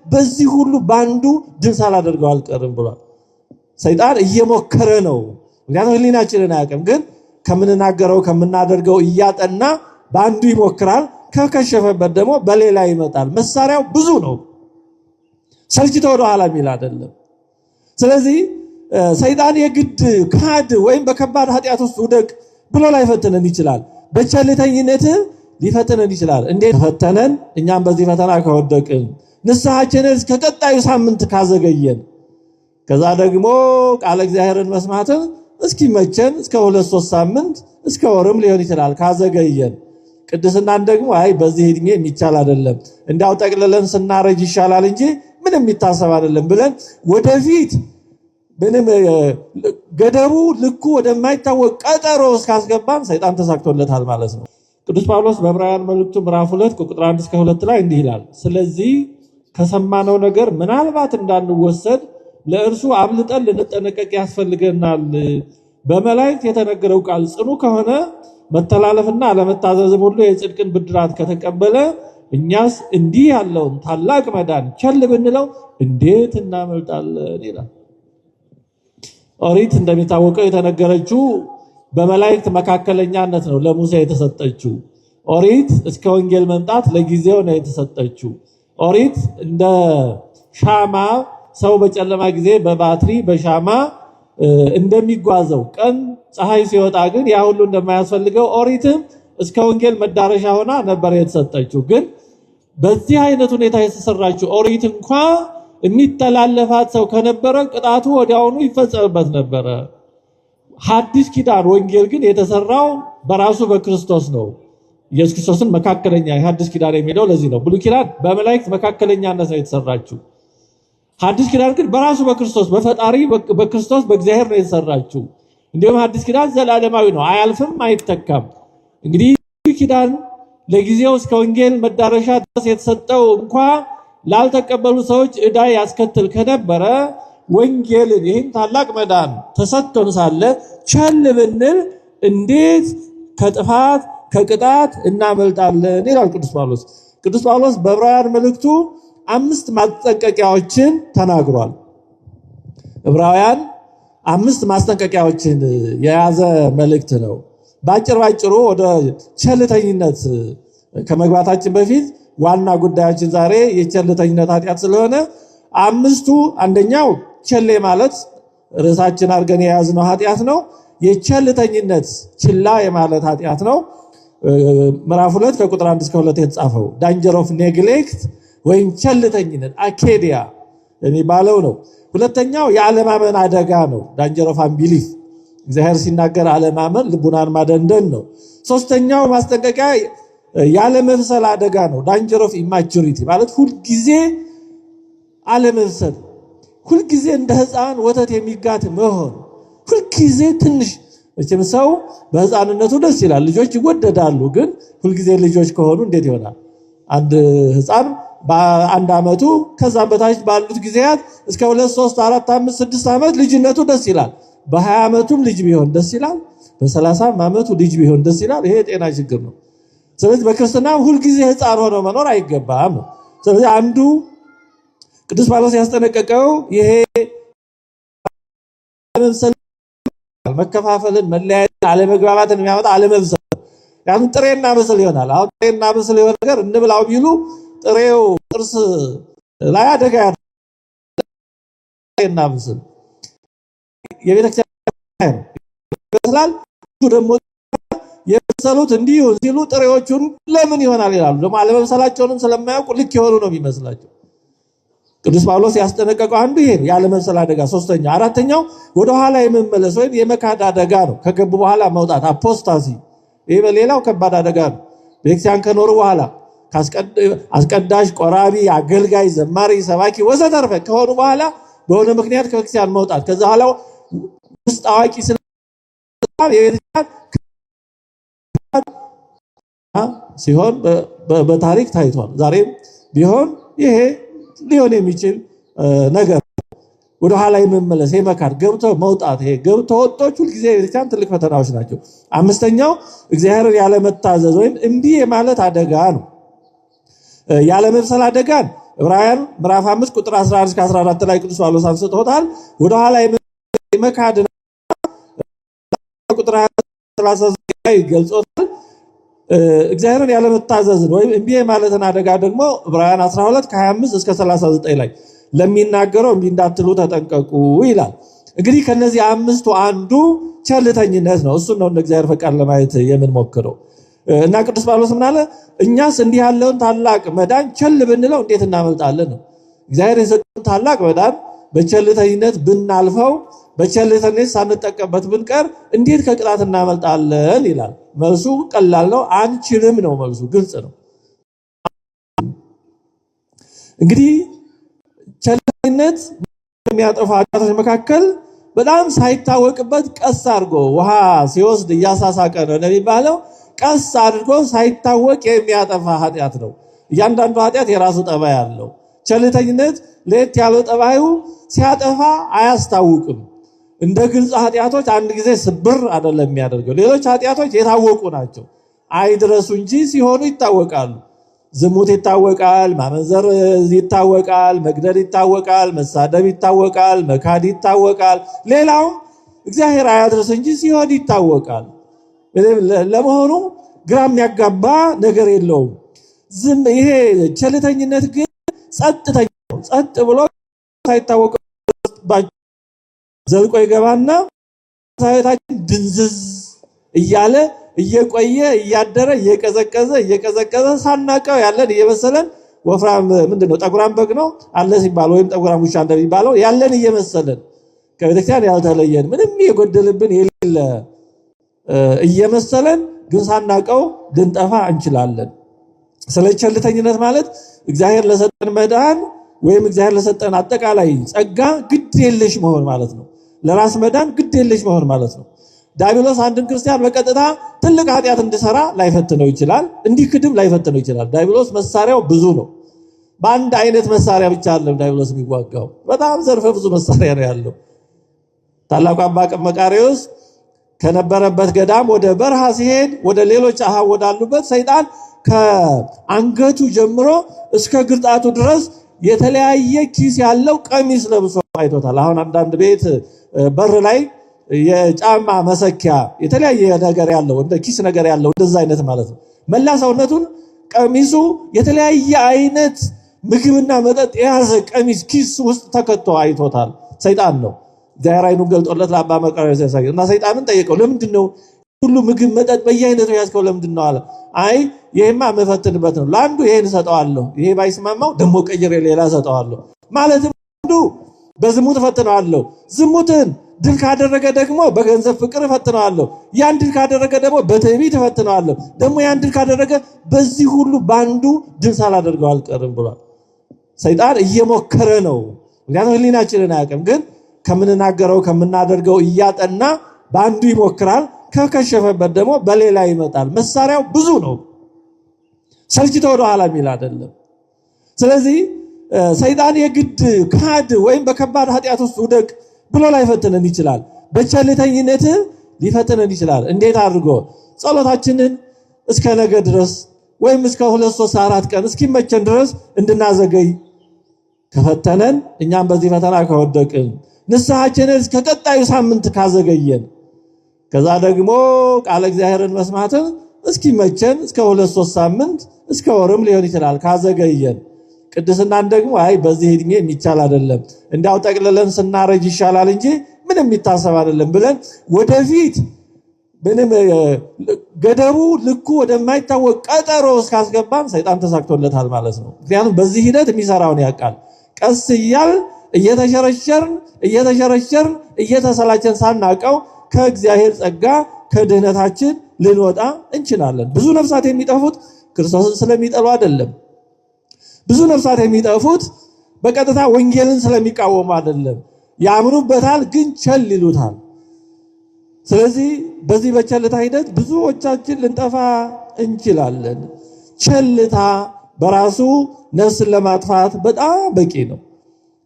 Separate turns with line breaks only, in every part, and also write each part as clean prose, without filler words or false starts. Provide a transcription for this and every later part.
በዚህ ሁሉ ባንዱ ድል ሳላደርገው አልቀርም ብሏል። ሰይጣን እየሞከረ ነው። ምክንያቱም ህሊናችንን አያውቅም፣ ግን ከምንናገረው ከምናደርገው እያጠና ባንዱ ይሞክራል። ከከሸፈበት ደግሞ በሌላ ይመጣል። መሳሪያው ብዙ ነው። ሰልችቶ ወደ ኋላ የሚል አይደለም። ስለዚህ ሰይጣን የግድ ካድ ወይም በከባድ ኃጢአት ውስጥ ውደቅ ብሎ ላይፈትነን ይችላል። በቸልተኝነት ሊፈትነን ይችላል። እንዴት ፈተነን? እኛም በዚህ ፈተና ከወደቅን ንስሐችንን እስከ ቀጣዩ ሳምንት ካዘገየን ከዛ ደግሞ ቃለ እግዚአብሔርን መስማትን እስኪመቸን እስከ 2-3 ሳምንት እስከ ወርም ሊሆን ይችላል ካዘገየን ቅድስናን ደግሞ አይ በዚህ እድሜ የሚቻል አይደለም እንዳው ጠቅልለን ስናረጅ ይሻላል እንጂ ምንም የሚታሰብ አይደለም ብለን ወደፊት ምንም ገደቡ ልኩ ወደማይታወቅ ቀጠሮ እስካስገባን ሰይጣን ተሳክቶለታል ማለት ነው። ቅዱስ ጳውሎስ በዕብራውያን መልእክቱ ምዕራፍ 2 ቁጥር 1 እስከ 2 ላይ እንዲህ ይላል። ስለዚህ ከሰማነው ነገር ምናልባት እንዳንወሰድ ለእርሱ አብልጠን ልንጠነቀቅ ያስፈልገናል። በመላእክት የተነገረው ቃል ጽኑ ከሆነ መተላለፍና አለመታዘዝም ሁሉ የጽድቅን ብድራት ከተቀበለ እኛስ እንዲህ ያለውን ታላቅ መዳን ቸል ብንለው እንዴት እናመልጣለን ይላል። ኦሪት እንደሚታወቀው የተነገረችው በመላእክት መካከለኛነት ነው ለሙሴ የተሰጠችው። ኦሪት እስከ ወንጌል መምጣት ለጊዜው ነው የተሰጠችው። ኦሪት እንደ ሻማ ሰው በጨለማ ጊዜ በባትሪ በሻማ እንደሚጓዘው ቀን ፀሐይ ሲወጣ ግን ያ ሁሉ እንደማያስፈልገው ኦሪትም እስከ ወንጌል መዳረሻ ሆና ነበር የተሰጠችው። ግን በዚህ አይነት ሁኔታ የተሰራችው ኦሪት እንኳን የሚተላለፋት ሰው ከነበረ ቅጣቱ ወዲያውኑ ይፈጸምበት ነበረ። ሐዲስ ኪዳን ወንጌል ግን የተሰራው በራሱ በክርስቶስ ነው። ኢየሱስ ክርስቶስን መካከለኛ ሐዲስ ኪዳን የሚለው ለዚህ ነው። ብሉይ ኪዳን በመላእክት መካከለኛነት ነው የተሰራችው። ሐዲስ ኪዳን ግን በራሱ በክርስቶስ በፈጣሪ በክርስቶስ በእግዚአብሔር ነው የተሰራችው። እንዲሁም ሐዲስ ኪዳን ዘላለማዊ ነው፣ አያልፍም፣ አይተካም። እንግዲህ ብሉይ ኪዳን ለጊዜው እስከ ወንጌል መዳረሻ ድረስ የተሰጠው እንኳን ላልተቀበሉ ሰዎች ዕዳ ያስከትል ከነበረ ወንጌልን ይህን ታላቅ መዳን ተሰጥቶን ሳለ ቸል ብንል እንዴት ከጥፋት ከቅጣት እናመልጣለን ይላል ቅዱስ ጳውሎስ። ቅዱስ ጳውሎስ በዕብራውያን መልእክቱ 5 ማስጠንቀቂያዎችን ተናግሯል። ዕብራውያን 5 ማስጠንቀቂያዎችን የያዘ መልእክት ነው። ባጭሩ ወደ ቸልተኝነት ከመግባታችን በፊት ዋና ጉዳያችን ዛሬ የቸልተኝነት ኃጢአት ስለሆነ 5ቱ አንደኛው ቸሌ ማለት ርዕሳችን አድርገን የያዝነው ኃጢአት ነው። የቸልተኝነት ችላ የማለት ኃጢአት ነው። ምዕራፍ 2 ከቁጥር 1 እስከ 2 የተጻፈው ዳንጀር ኦፍ ኔግሌክት ወይም ቸልተኝነት አኬዲያ የሚባለው ነው። ሁለተኛው የአለማመን አደጋ ነው። ዳንጀር ኦፍ አንቢሊፍ እግዚአብሔር ሲናገር አለማመን ልቡናን ማደንደን ነው። ሶስተኛው ማስጠንቀቂያ ያለመብሰል አደጋ ነው። ዳንጀር ኦፍ ኢማቹሪቲ ማለት ሁልጊዜ አለመብሰል፣ ሁልጊዜ እንደ ሕፃን ወተት የሚጋት መሆን፣ ሁልጊዜ ትንሽ እችም ሰው በሕፃንነቱ ደስ ይላል፣ ልጆች ይወደዳሉ። ግን ሁልጊዜ ልጆች ከሆኑ እንዴት ይሆናል? አንድ ሕፃን በአንድ ዓመቱ ከዛም በታች ባሉት ጊዜያት እስከ 2 3 4 5 6 ዓመት ልጅነቱ ደስ ይላል። በ20 ዓመቱም ልጅ ቢሆን ደስ ይላል። በ30 ዓመቱ ልጅ ቢሆን ደስ ይላል። ይሄ የጤና ችግር ነው። ስለዚህ በክርስትና ሁልጊዜ ሕፃን ሆኖ መኖር አይገባም። ስለዚህ አንዱ ቅዱስ ጳውሎስ ያስጠነቀቀው ይሄ መከፋፈልን፣ መለያየትን፣ አለመግባባትን የሚያመጣ አለመብሰል። ያም ጥሬና ብስል ይሆናል። አሁን ጥሬና ብስል የሆነ ነገር እንብላው ቢሉ ጥሬው ጥርስ ላይ አደጋ ጥሬና ብስል የቤተክርስቲያን ይመስላል። ደግሞ የበሰሉት እንዲሁ ሲሉ ጥሬዎቹን ለምን ይሆናል ይላሉ። ደግሞ አለመብሰላቸውንም ስለማያውቁ ልክ የሆኑ ነው የሚመስላቸው። ቅዱስ ጳውሎስ ያስጠነቀቀው አንዱ ይሄ ነው፣ ያለመብሰል አደጋ። ሶስተኛው አራተኛው ወደ ኋላ የመመለስ ወይም የመካድ አደጋ ነው። ከገቡ በኋላ መውጣት አፖስታሲ፣ ይሄ በሌላው ከባድ አደጋ ነው። ቤተክርስቲያን ከኖሩ በኋላ አስቀዳሽ፣ ቆራቢ፣ አገልጋይ፣ ዘማሪ፣ ሰባኪ ወዘተርፈ ከሆኑ በኋላ በሆነ ምክንያት ከቤተክርስቲያን መውጣት ከዛ በኋላ ውስጥ አዋቂ ሲሆን በታሪክ ታይቷል። ዛሬም ቢሆን ይሄ ሊሆን የሚችል ነገር ወደ ኋላ የመመለስ የመካድ ገብቶ መውጣት፣ ይሄ ገብቶ ወጦች ሁልጊዜ ቤተክርስቲያን ትልቅ ፈተናዎች ናቸው። አምስተኛው እግዚአብሔርን ያለመታዘዝ ወይም እምቢ የማለት አደጋ ነው። ያለመብሰል አደጋን ዕብራውያን ምዕራፍ 5 ቁጥር 11 እስከ 14 ላይ ቅዱስ ጳውሎስ አንስቶታል። ወደ ኋላ የመካድ ቁጥር 39 ላይ ገልጾታል። እግዚአብሔርን ያለመታዘዝን ወይም እምቢ ማለትን አደጋ ደግሞ ዕብራውያን 12 ከ25 እስከ 39 ላይ ለሚናገረው እምቢ እንዳትሉ ተጠንቀቁ ይላል። እንግዲህ ከነዚህ አምስቱ አንዱ ቸልተኝነት ነው። እሱን ነው እንደ እግዚአብሔር ፈቃድ ለማየት የምንሞክረው እና ቅዱስ ጳውሎስ ምን አለ? እኛስ እንዲህ ያለውን ታላቅ መዳን ቸል ብንለው እንዴት እናመልጣለን ነው። እግዚአብሔር የሰጠን ታላቅ መዳን በቸልተኝነት ብናልፈው፣ በቸልተኝነት ሳንጠቀምበት ብንቀር እንዴት ከቅጣት እናመልጣለን ይላል። መልሱ ቀላል ነው፣ አንችልም ነው መልሱ፣ ግልጽ ነው። እንግዲህ ቸልተኝነት ከሚያጠፋ ኃጢአቶች መካከል በጣም ሳይታወቅበት ቀስ አድርጎ ውሃ ሲወስድ እያሳሳቀ ነው እንደሚባለው ቀስ አድርጎ ሳይታወቅ የሚያጠፋ ኃጢአት ነው። እያንዳንዱ ኃጢአት የራሱ ጠባይ አለው። ቸልተኝነት ለየት ያለው ጠባዩ ሲያጠፋ አያስታውቅም። እንደ ግልጽ ኃጢአቶች አንድ ጊዜ ስብር አይደለም የሚያደርገው። ሌሎች ኃጢአቶች የታወቁ ናቸው፣ አይድረሱ እንጂ ሲሆኑ ይታወቃሉ። ዝሙት ይታወቃል፣ ማመንዘር ይታወቃል፣ መግደል ይታወቃል፣ መሳደብ ይታወቃል፣ መካድ ይታወቃል። ሌላውም እግዚአብሔር አያድርስ እንጂ ሲሆን ይታወቃል። ለመሆኑ ግራ የሚያጋባ ነገር የለውም። ይሄ ቸልተኝነት ግን ጸጥተኛ ነው። ጸጥ ብሎ ሳይታወቅ ዘልቆ ይገባና ሳይታችን ድንዝዝ እያለ እየቆየ እያደረ እየቀዘቀዘ ሳናቀው ያለን እየመሰለን ወፍራም ምንድነው ጠጉራም በግ ነው አለ ሲባል ወይም ጠጉራም ውሻ እንደሚባለው ያለን እየመሰለን ከቤተክርስቲያን ያልተለየን ምንም የጎደልብን የሌለ እየመሰለን ግን ሳናቀው ልንጠፋ እንችላለን። ስለ ቸልተኝነት ማለት እግዚአብሔር ለሰጠን መዳን ወይም እግዚአብሔር ለሰጠን አጠቃላይ ጸጋ ግድ የለሽ መሆን ማለት ነው። ለራስ መዳን ግድ የለሽ መሆን ማለት ነው። ዲያብሎስ አንድን ክርስቲያን በቀጥታ ትልቅ ኃጢአት እንዲሰራ ላይፈትነው ይችላል፣ እንዲክድም ላይፈትነው ይችላል። ዲያብሎስ መሳሪያው ብዙ ነው። በአንድ አይነት መሳሪያ ብቻ አይደለም ዲያብሎስ የሚዋጋው፣ በጣም ዘርፈ ብዙ መሳሪያ ነው ያለው። ታላቁ አባ መቃርዮስ ከነበረበት ገዳም ወደ በረሃ ሲሄድ ወደ ሌሎች አሃው ወዳሉበት ሰይጣን ከአንገቱ ጀምሮ እስከ ግርጣቱ ድረስ የተለያየ ኪስ ያለው ቀሚስ ለብሶ አይቶታል። አሁን አንዳንድ ቤት በር ላይ የጫማ መሰኪያ የተለያየ ነገር ያለው እንደ ኪስ ነገር ያለው እንደዛ አይነት ማለት ነው። መላ ሰውነቱን ቀሚሱ የተለያየ አይነት ምግብና መጠጥ የያዘ ቀሚስ ኪስ ውስጥ ተከቶ አይቶታል። ሰይጣን ነው። እግዚአብሔር ዓይኑን ገልጦለት ለአባ መቃርዮስ ያሳየው እና ሰይጣንን ጠየቀው፣ ለምንድነው ሁሉ ምግብ መጠጥ በየአይነቱ ያዝከው ለምንድነው አለ። አይ ይሄማ መፈትንበት ነው፣ ለአንዱ ይሄን ሰጠዋለሁ፣ ይሄ ባይስማማው ደሞ ቀይሬ ሌላ ሰጠዋለሁ። ማለትም አንዱ በዝሙት ፈትነዋለሁ፣ ዝሙትን ድል ካደረገ ደግሞ በገንዘብ ፍቅር ፈትነዋለሁ፣ ያን ድል ካደረገ ደግሞ በትዕቢት ፈትነዋለሁ፣ ደግሞ ያን ድል ካደረገ በዚህ ሁሉ ባንዱ ድል ሳላደርገው አልቀርም ብሏል። ሰይጣን እየሞከረ ነው። ምክንያቱም ሕሊናችንን አያውቅም፣ ግን ከምንናገረው ከምናደርገው እያጠና ባንዱ ይሞክራል። ከከሸፈበት ደግሞ በሌላ ይመጣል። መሳሪያው ብዙ ነው። ሰልችቶ ወደ ኋላ የሚል አይደለም። ስለዚህ ሰይጣን የግድ ካድ ወይም በከባድ ኃጢአት ውስጥ ውደቅ ብሎ ላይፈትነን ይችላል። በቸልተኝነት ሊፈትነን ይችላል። እንዴት አድርጎ? ጸሎታችንን እስከ ነገ ድረስ ወይም እስከ 2 3 4 ቀን እስኪመቸን ድረስ እንድናዘገይ ከፈተነን፣ እኛም በዚህ ፈተና ከወደቅን፣ ንስሐችንን እስከ ቀጣዩ ሳምንት ካዘገየን፣ ከዛ ደግሞ ቃለ እግዚአብሔርን መስማትን እስኪመቸን እስከ 2 3 ሳምንት እስከ ወርም ሊሆን ይችላል ካዘገየን፣ ቅድስናን ደግሞ አይ በዚህ እድሜ የሚቻል አይደለም እንዲያው ጠቅልለን ስናረጅ ይሻላል እንጂ ምንም የሚታሰብ አይደለም ብለን ወደፊት ምንም ገደቡ ልኩ ወደማይታወቅ ቀጠሮ እስካስገባን ሰይጣን ተሳክቶለታል ማለት ነው። ምክንያቱም በዚህ ሂደት የሚሰራውን ያውቃል። ቀስ እያል እየተሸረሸርን እየተሰላቸን ሳናቀው ከእግዚአብሔር ጸጋ ከድህነታችን ልንወጣ እንችላለን። ብዙ ነፍሳት የሚጠፉት ክርስቶስን ስለሚጠሉ አይደለም። ብዙ ነፍሳት የሚጠፉት በቀጥታ ወንጌልን ስለሚቃወሙ አይደለም። ያምኑበታል፣ ግን ቸል ይሉታል። ስለዚህ በዚህ በቸልታ ሂደት ብዙዎቻችን ልንጠፋ እንችላለን። ቸልታ በራሱ ነፍስን ለማጥፋት በጣም በቂ ነው።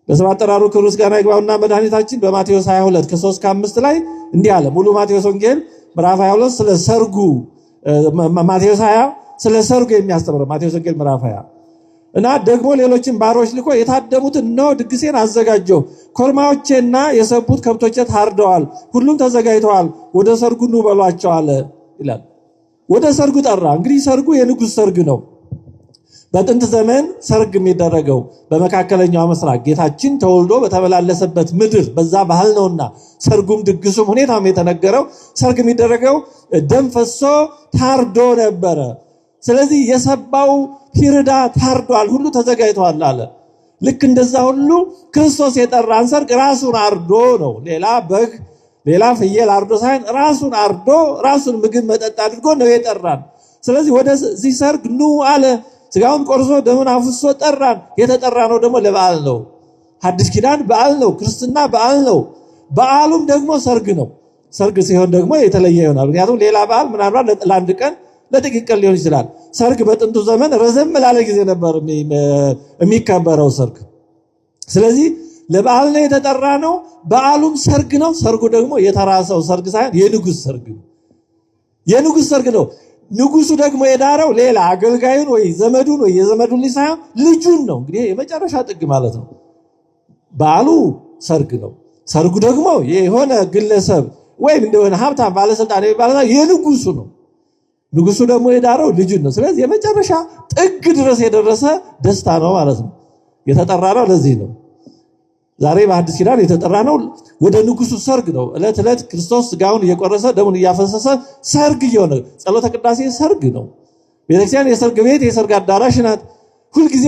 በስመ አጠራሩ ክብር ምስጋና ይግባውና መድኃኒታችን በማቴዎስ 22 ከ3 ከ5 ላይ እንዲህ አለ። ሙሉ ማቴዎስ ወንጌል ምዕራፍ 22 ስለ ሰርጉ ማቴዎስ 20 ስለ ሰርጉ የሚያስተምረው ማቴዎስ ወንጌል ምዕራፍ 20 እና ደግሞ ሌሎችን ባሮች ልኮ የታደሙትን ነው ድግሴን አዘጋጀው፣ ኮርማዎቼና የሰቡት ከብቶቼ ታርደዋል፣ ሁሉም ተዘጋጅተዋል፣ ወደ ሰርጉ ኑ በሏቸው አለ ይላል። ወደ ሰርጉ ጠራ። እንግዲህ ሰርጉ የንጉሥ ሰርግ ነው። በጥንት ዘመን ሰርግ የሚደረገው በመካከለኛው ምስራቅ ጌታችን ተወልዶ በተመላለሰበት ምድር በዛ ባህል ነውና ሰርጉም ድግሱም ሁኔታም የተነገረው ሰርግ የሚደረገው ደም ፈሶ ታርዶ ነበረ። ስለዚህ የሰባው ፊርዳ ታርዷል፣ ሁሉ ተዘጋጅቷል አለ። ልክ እንደዛ ሁሉ ክርስቶስ የጠራን ሰርግ ራሱን አርዶ ነው። ሌላ በግ ሌላ ፍየል አርዶ ሳይሆን ራሱን አርዶ ራሱን ምግብ መጠጥ አድርጎ ነው የጠራን። ስለዚህ ወደዚህ ሰርግ ኑ አለ። ስጋውን ቆርሶ ደሙን አፍሶ ጠራን። የተጠራ ነው ደግሞ ለበዓል ነው። ሐዲስ ኪዳን በዓል ነው፣ ክርስትና በዓል ነው። በዓሉም ደግሞ ሰርግ ነው። ሰርግ ሲሆን ደግሞ የተለየ ይሆናል። ምክንያቱም ሌላ በዓል ምናልባት ለአንድ ቀን ለጥቂት ቀን ሊሆን ይችላል። ሰርግ በጥንቱ ዘመን ረዘም ላለ ጊዜ ነበር የሚከበረው ሰርግ። ስለዚህ ለበዓል ነው የተጠራ ነው። በዓሉም ሰርግ ነው። ሰርጉ ደግሞ የተራ ሰው ሰርግ ሳይሆን የንጉሥ ሰርግ ነው። የንጉሥ ሰርግ ነው። ንጉሱ ደግሞ የዳረው ሌላ አገልጋዩን ወይ ዘመዱን ወይ የዘመዱን ልጅ ሳይሆን ልጁን ነው። እንግዲህ የመጨረሻ ጥግ ማለት ነው። በዓሉ ሰርግ ነው። ሰርጉ ደግሞ የሆነ ግለሰብ ወይም እንደሆነ ሀብታም ባለስልጣን የሚባለው የንጉሱ ነው። ንጉሱ ደግሞ የዳረው ልጁን ነው። ስለዚህ የመጨረሻ ጥግ ድረስ የደረሰ ደስታ ነው ማለት ነው። የተጠራ ነው ለዚህ ነው። ዛሬ በአዲስ ኪዳን የተጠራ ነው ወደ ንጉሱ ሰርግ ነው። ዕለት ዕለት ክርስቶስ ስጋውን እየቆረሰ ደሙን እያፈሰሰ ሰርግ እየሆነ ጸሎተ ቅዳሴ ሰርግ ነው። ቤተክርስቲያን የሰርግ ቤት የሰርግ አዳራሽ ናት። ሁልጊዜ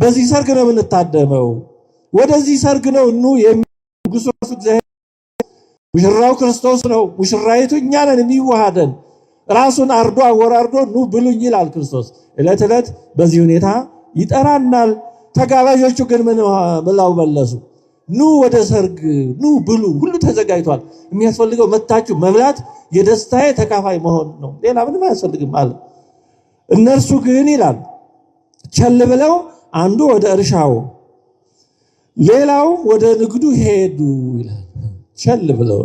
በዚህ ሰርግ ነው የምንታደመው። ወደዚህ ሰርግ ነው ኑ ንጉሱ ራሱ እግዚአብሔር፣ ሙሽራው ክርስቶስ ነው። ሙሽራይቱ እኛ ነን የሚዋሃደን። ራሱን አርዶ አወራርዶ ኑ ብሉኝ ይላል ክርስቶስ። ዕለት ዕለት በዚህ ሁኔታ ይጠራናል። ተጋባዦቹ ግን ምን ብለው መለሱ? ኑ ወደ ሰርግ ኑ ብሉ፣ ሁሉ ተዘጋጅቷል። የሚያስፈልገው መታችሁ መብላት፣ የደስታዬ ተካፋይ መሆን ነው። ሌላ ምንም አያስፈልግም አለ። እነርሱ ግን ይላል ቸል ብለው አንዱ ወደ እርሻው ሌላው ወደ ንግዱ ሄዱ ይላል። ቸል ብለው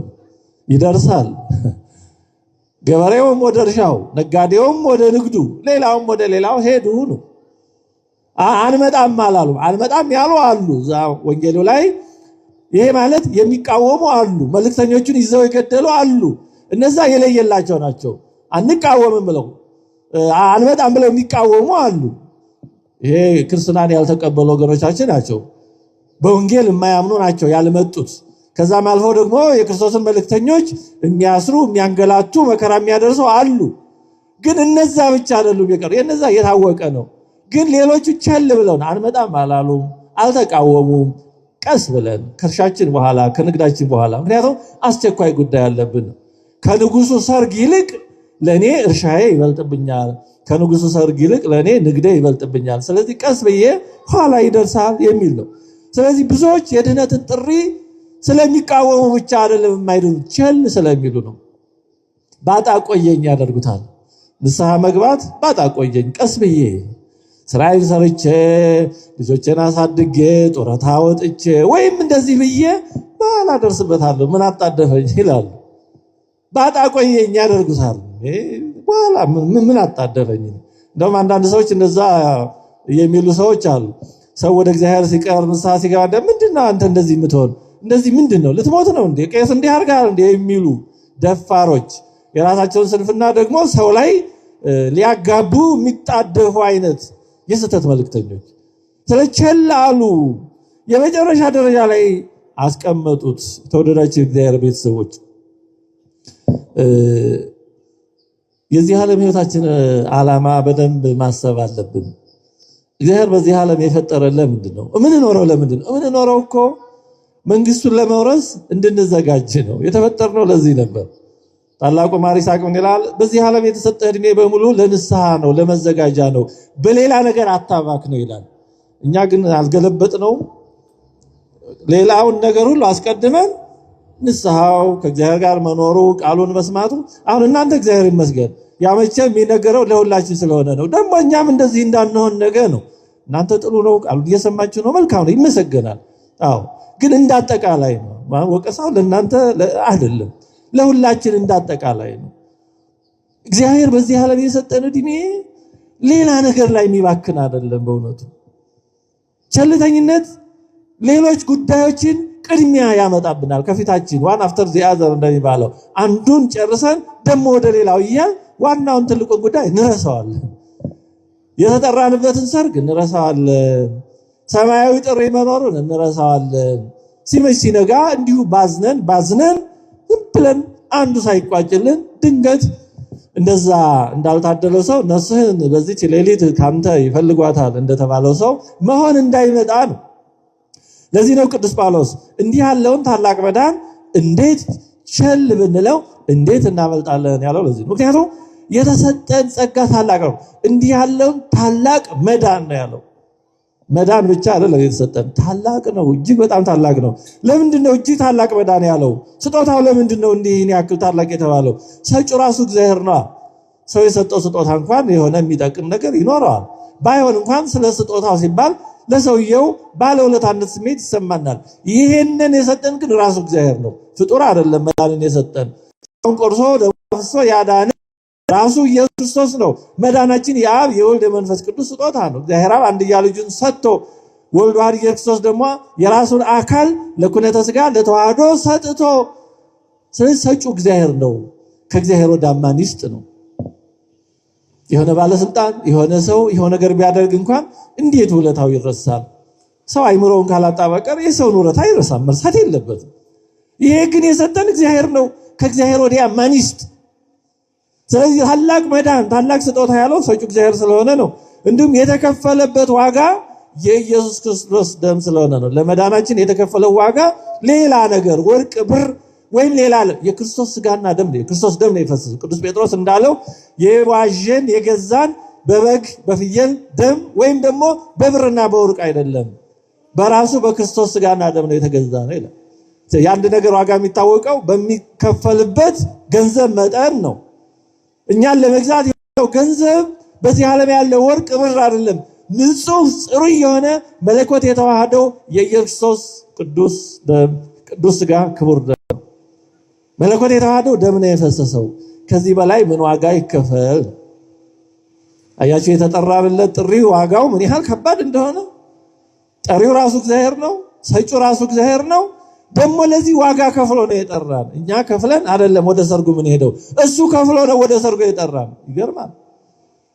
ይደርሳል። ገበሬውም ወደ እርሻው፣ ነጋዴውም ወደ ንግዱ፣ ሌላውም ወደ ሌላው ሄዱ ነው። አንመጣም አላሉ። አንመጣም ያሉ አሉ። እዛ ወንጌሉ ላይ ይሄ ማለት የሚቃወሙ አሉ። መልእክተኞቹን ይዘው የገደሉ አሉ። እነዛ የለየላቸው ናቸው። አንቃወምም ብለው አንመጣም ብለው የሚቃወሙ አሉ። ይሄ ክርስትናን ያልተቀበሉ ወገኖቻችን ናቸው። በወንጌል የማያምኑ ናቸው ያልመጡት። ከዛም አልፈው ደግሞ የክርስቶስን መልእክተኞች የሚያስሩ የሚያንገላቱ መከራ የሚያደርሱ አሉ። ግን እነዛ ብቻ አይደሉም የቀሩ። የነዛ የታወቀ ነው። ግን ሌሎቹ ቸል ብለውን አንመጣም አላሉም፣ አልተቃወሙም። ቀስ ብለን ከእርሻችን በኋላ ከንግዳችን በኋላ፣ ምክንያቱም አስቸኳይ ጉዳይ አለብን። ከንጉሱ ሰርግ ይልቅ ለእኔ እርሻዬ ይበልጥብኛል፣ ከንጉሱ ሰርግ ይልቅ ለእኔ ንግዴ ይበልጥብኛል። ስለዚህ ቀስ ብዬ ኋላ ይደርሳል የሚል ነው። ስለዚህ ብዙዎች የድህነትን ጥሪ ስለሚቃወሙ ብቻ አይደለም የማይድኑት፣ ቸል ስለሚሉ ነው። ባጣ ቆየኝ ያደርጉታል። ንስሐ መግባት ባጣ ቆየኝ፣ ቀስ ብዬ ስራዬን ሰርቼ ልጆቼን አሳድጌ ጡረታ ወጥቼ ወይም እንደዚህ ብዬ በኋላ ደርስበታለሁ ምን አጣደፈኝ ይላሉ። ባጣ ቆየኝ ያደርጉታል። በኋላ ምን አጣደፈኝ። እንደውም አንዳንድ ሰዎች እንደዛ የሚሉ ሰዎች አሉ። ሰው ወደ እግዚአብሔር ሲቀር ንስሐ ሲገባ ምንድነው አንተ እንደዚህ የምትሆን እንደዚህ ምንድነው ልትሞት ነው እንዴ ቄስ እንዲህ አድርጋል እንዴ የሚሉ ደፋሮች፣ የራሳቸውን ስንፍና ደግሞ ሰው ላይ ሊያጋቡ የሚጣደፉ አይነት የስተት መልእክተኞች ስለቸል አሉ። የመጨረሻ ደረጃ ላይ አስቀመጡት። ተወደዳችሁ እግዚአብሔር ቤተሰቦች፣ የዚህ ዓለም ህይወታችን ዓላማ በደንብ ማሰብ አለብን። እግዚአብሔር በዚህ ዓለም የፈጠረን ለምንድን ነው? የምንኖረው ለምንድን ነው? የምንኖረው እኮ መንግስቱን ለመውረስ እንድንዘጋጅ ነው። የተፈጠርነው ለዚህ ነበር። ታላቁ ማር ይስሐቅ ምን ይላል? በዚህ ዓለም የተሰጠ ዕድሜ በሙሉ ለንስሐ ነው፣ ለመዘጋጃ ነው፣ በሌላ ነገር አታባክ ነው ይላል። እኛ ግን አልገለበጥነው። ሌላውን ነገር ሁሉ አስቀድመን ንስሐው፣ ከእግዚአብሔር ጋር መኖሩ፣ ቃሉን መስማቱ። አሁን እናንተ እግዚአብሔር ይመስገን ያመቸም የሚነገረው ለሁላችን ስለሆነ ነው። ደግሞ እኛም እንደዚህ እንዳንሆን ነገ ነው። እናንተ ጥሩ ነው፣ ቃሉን እየሰማችሁ ነው፣ መልካም ነው፣ ይመሰገናል። አዎ፣ ግን እንዳጠቃላይ ነው። ወቀሳው ለእናንተ አይደለም፣ ለሁላችን እንዳጠቃላይ ነው። እግዚአብሔር በዚህ ዓለም የሰጠን ዕድሜ ሌላ ነገር ላይ የሚባክን አይደለም። በእውነቱ ቸልተኝነት ሌሎች ጉዳዮችን ቅድሚያ ያመጣብናል ከፊታችን። ዋን አፍተር ዘ አዘር እንደሚባለው አንዱን ጨርሰን ደግሞ ወደ ሌላው ዋናውን ትልቁን ጉዳይ እንረሳዋለን። የተጠራንበትን ሰርግ እንረሳዋለን። ሰማያዊ ጥሪ መኖሩን እንረሳዋለን። ሲመሽ ሲነጋ እንዲሁ ባዝነን ዝም ብለን አንዱ ሳይቋጭልን ድንገት እንደዛ እንዳልታደለው ሰው ነፍስህን በዚች ሌሊት ካንተ ይፈልጓታል እንደተባለው ሰው መሆን እንዳይመጣ ነው። ለዚህ ነው ቅዱስ ጳውሎስ እንዲህ ያለውን ታላቅ መዳን እንዴት ቸል ብንለው እንዴት እናመልጣለን ያለው ለዚህ ነው። ምክንያቱም የተሰጠን ጸጋ ታላቅ ነው። እንዲህ ያለውን ታላቅ መዳን ነው ያለው። መዳን ብቻ አይደለም የተሰጠን፣ ታላቅ ነው፣ እጅግ በጣም ታላቅ ነው። ለምንድን ነው እጅግ ታላቅ መዳን ያለው? ስጦታው ለምንድን ነው እንዲህ ያክል ታላቅ የተባለው? ሰጪው ራሱ እግዚአብሔር ነው። ሰው የሰጠው ስጦታ እንኳን የሆነ የሚጠቅም ነገር ይኖረዋል። ባይሆን እንኳን ስለ ስጦታው ሲባል ለሰውየው ባለውለታነት ስሜት ይሰማናል። ይሄንን የሰጠን ግን ራሱ እግዚአብሔር ነው፣ ፍጡር አይደለም። መዳንን የሰጠን ቆርሶ ደሙ አፍስሶ ያዳነ ራሱ ኢየሱስ ክርስቶስ ነው። መዳናችን የአብ የወልድ የመንፈስ ቅዱስ ስጦታ ነው። እግዚአብሔር አብ አንድያ ልጁን ሰጥቶ ወልድ ዋህድ ኢየሱስ ክርስቶስ ደግሞ የራሱን አካል ለኩነተ ሥጋ ለተዋህዶ ሰጥቶ፣ ስለዚህ ሰጪው እግዚአብሔር ነው። ከእግዚአብሔር ወደ ማን ይስጥ ነው? የሆነ ባለስልጣን የሆነ ሰው የሆነ ነገር ቢያደርግ እንኳን እንዴት ውለታው ይረሳል? ሰው አይምሮውን ካላጣ በቀር የሰውን ውለታ አይረሳም፣ መርሳት የለበትም። ይሄ ግን የሰጠን እግዚአብሔር ነው። ከእግዚአብሔር ወዲያ ማን ይስጥ? ስለዚህ ታላቅ መዳን ታላቅ ስጦታ ያለው ሰጪው እግዚአብሔር ስለሆነ ነው። እንዲሁም የተከፈለበት ዋጋ የኢየሱስ ክርስቶስ ደም ስለሆነ ነው። ለመዳናችን የተከፈለው ዋጋ ሌላ ነገር ወርቅ፣ ብር ወይም ሌላ የክርስቶስ ስጋና ደም ነው። የክርስቶስ ደም ነው የፈሰሰው። ቅዱስ ጴጥሮስ እንዳለው የዋዠን የገዛን በበግ በፍየል ደም ወይም ደግሞ በብርና በወርቅ አይደለም፣ በራሱ በክርስቶስ ስጋና ደም ነው የተገዛ ነው ይላል። የአንድ ነገር ዋጋ የሚታወቀው በሚከፈልበት ገንዘብ መጠን ነው። እኛን ለመግዛት ያለው ገንዘብ በዚህ ዓለም ያለው ወርቅ ብር አይደለም። ንጹህ ጽሩይ የሆነ መለኮት የተዋሃደው የኢየሱስ ቅዱስ ደም ቅዱስ ስጋ ክቡር ደም መለኮት የተዋሃደው ደም ነው የፈሰሰው። ከዚህ በላይ ምን ዋጋ ይከፈል? አያችሁ የተጠራንለት ጥሪ ዋጋው ምን ያህል ከባድ እንደሆነ። ጠሪው ራሱ እግዚአብሔር ነው፣ ሰጪው ራሱ እግዚአብሔር ነው። ደግሞ ለዚህ ዋጋ ከፍሎ ነው የጠራን። እኛ ከፍለን አይደለም ወደ ሰርጉ ምን ሄደው፣ እሱ ከፍሎ ነው ወደ ሰርጉ የጠራን። ይገርማል።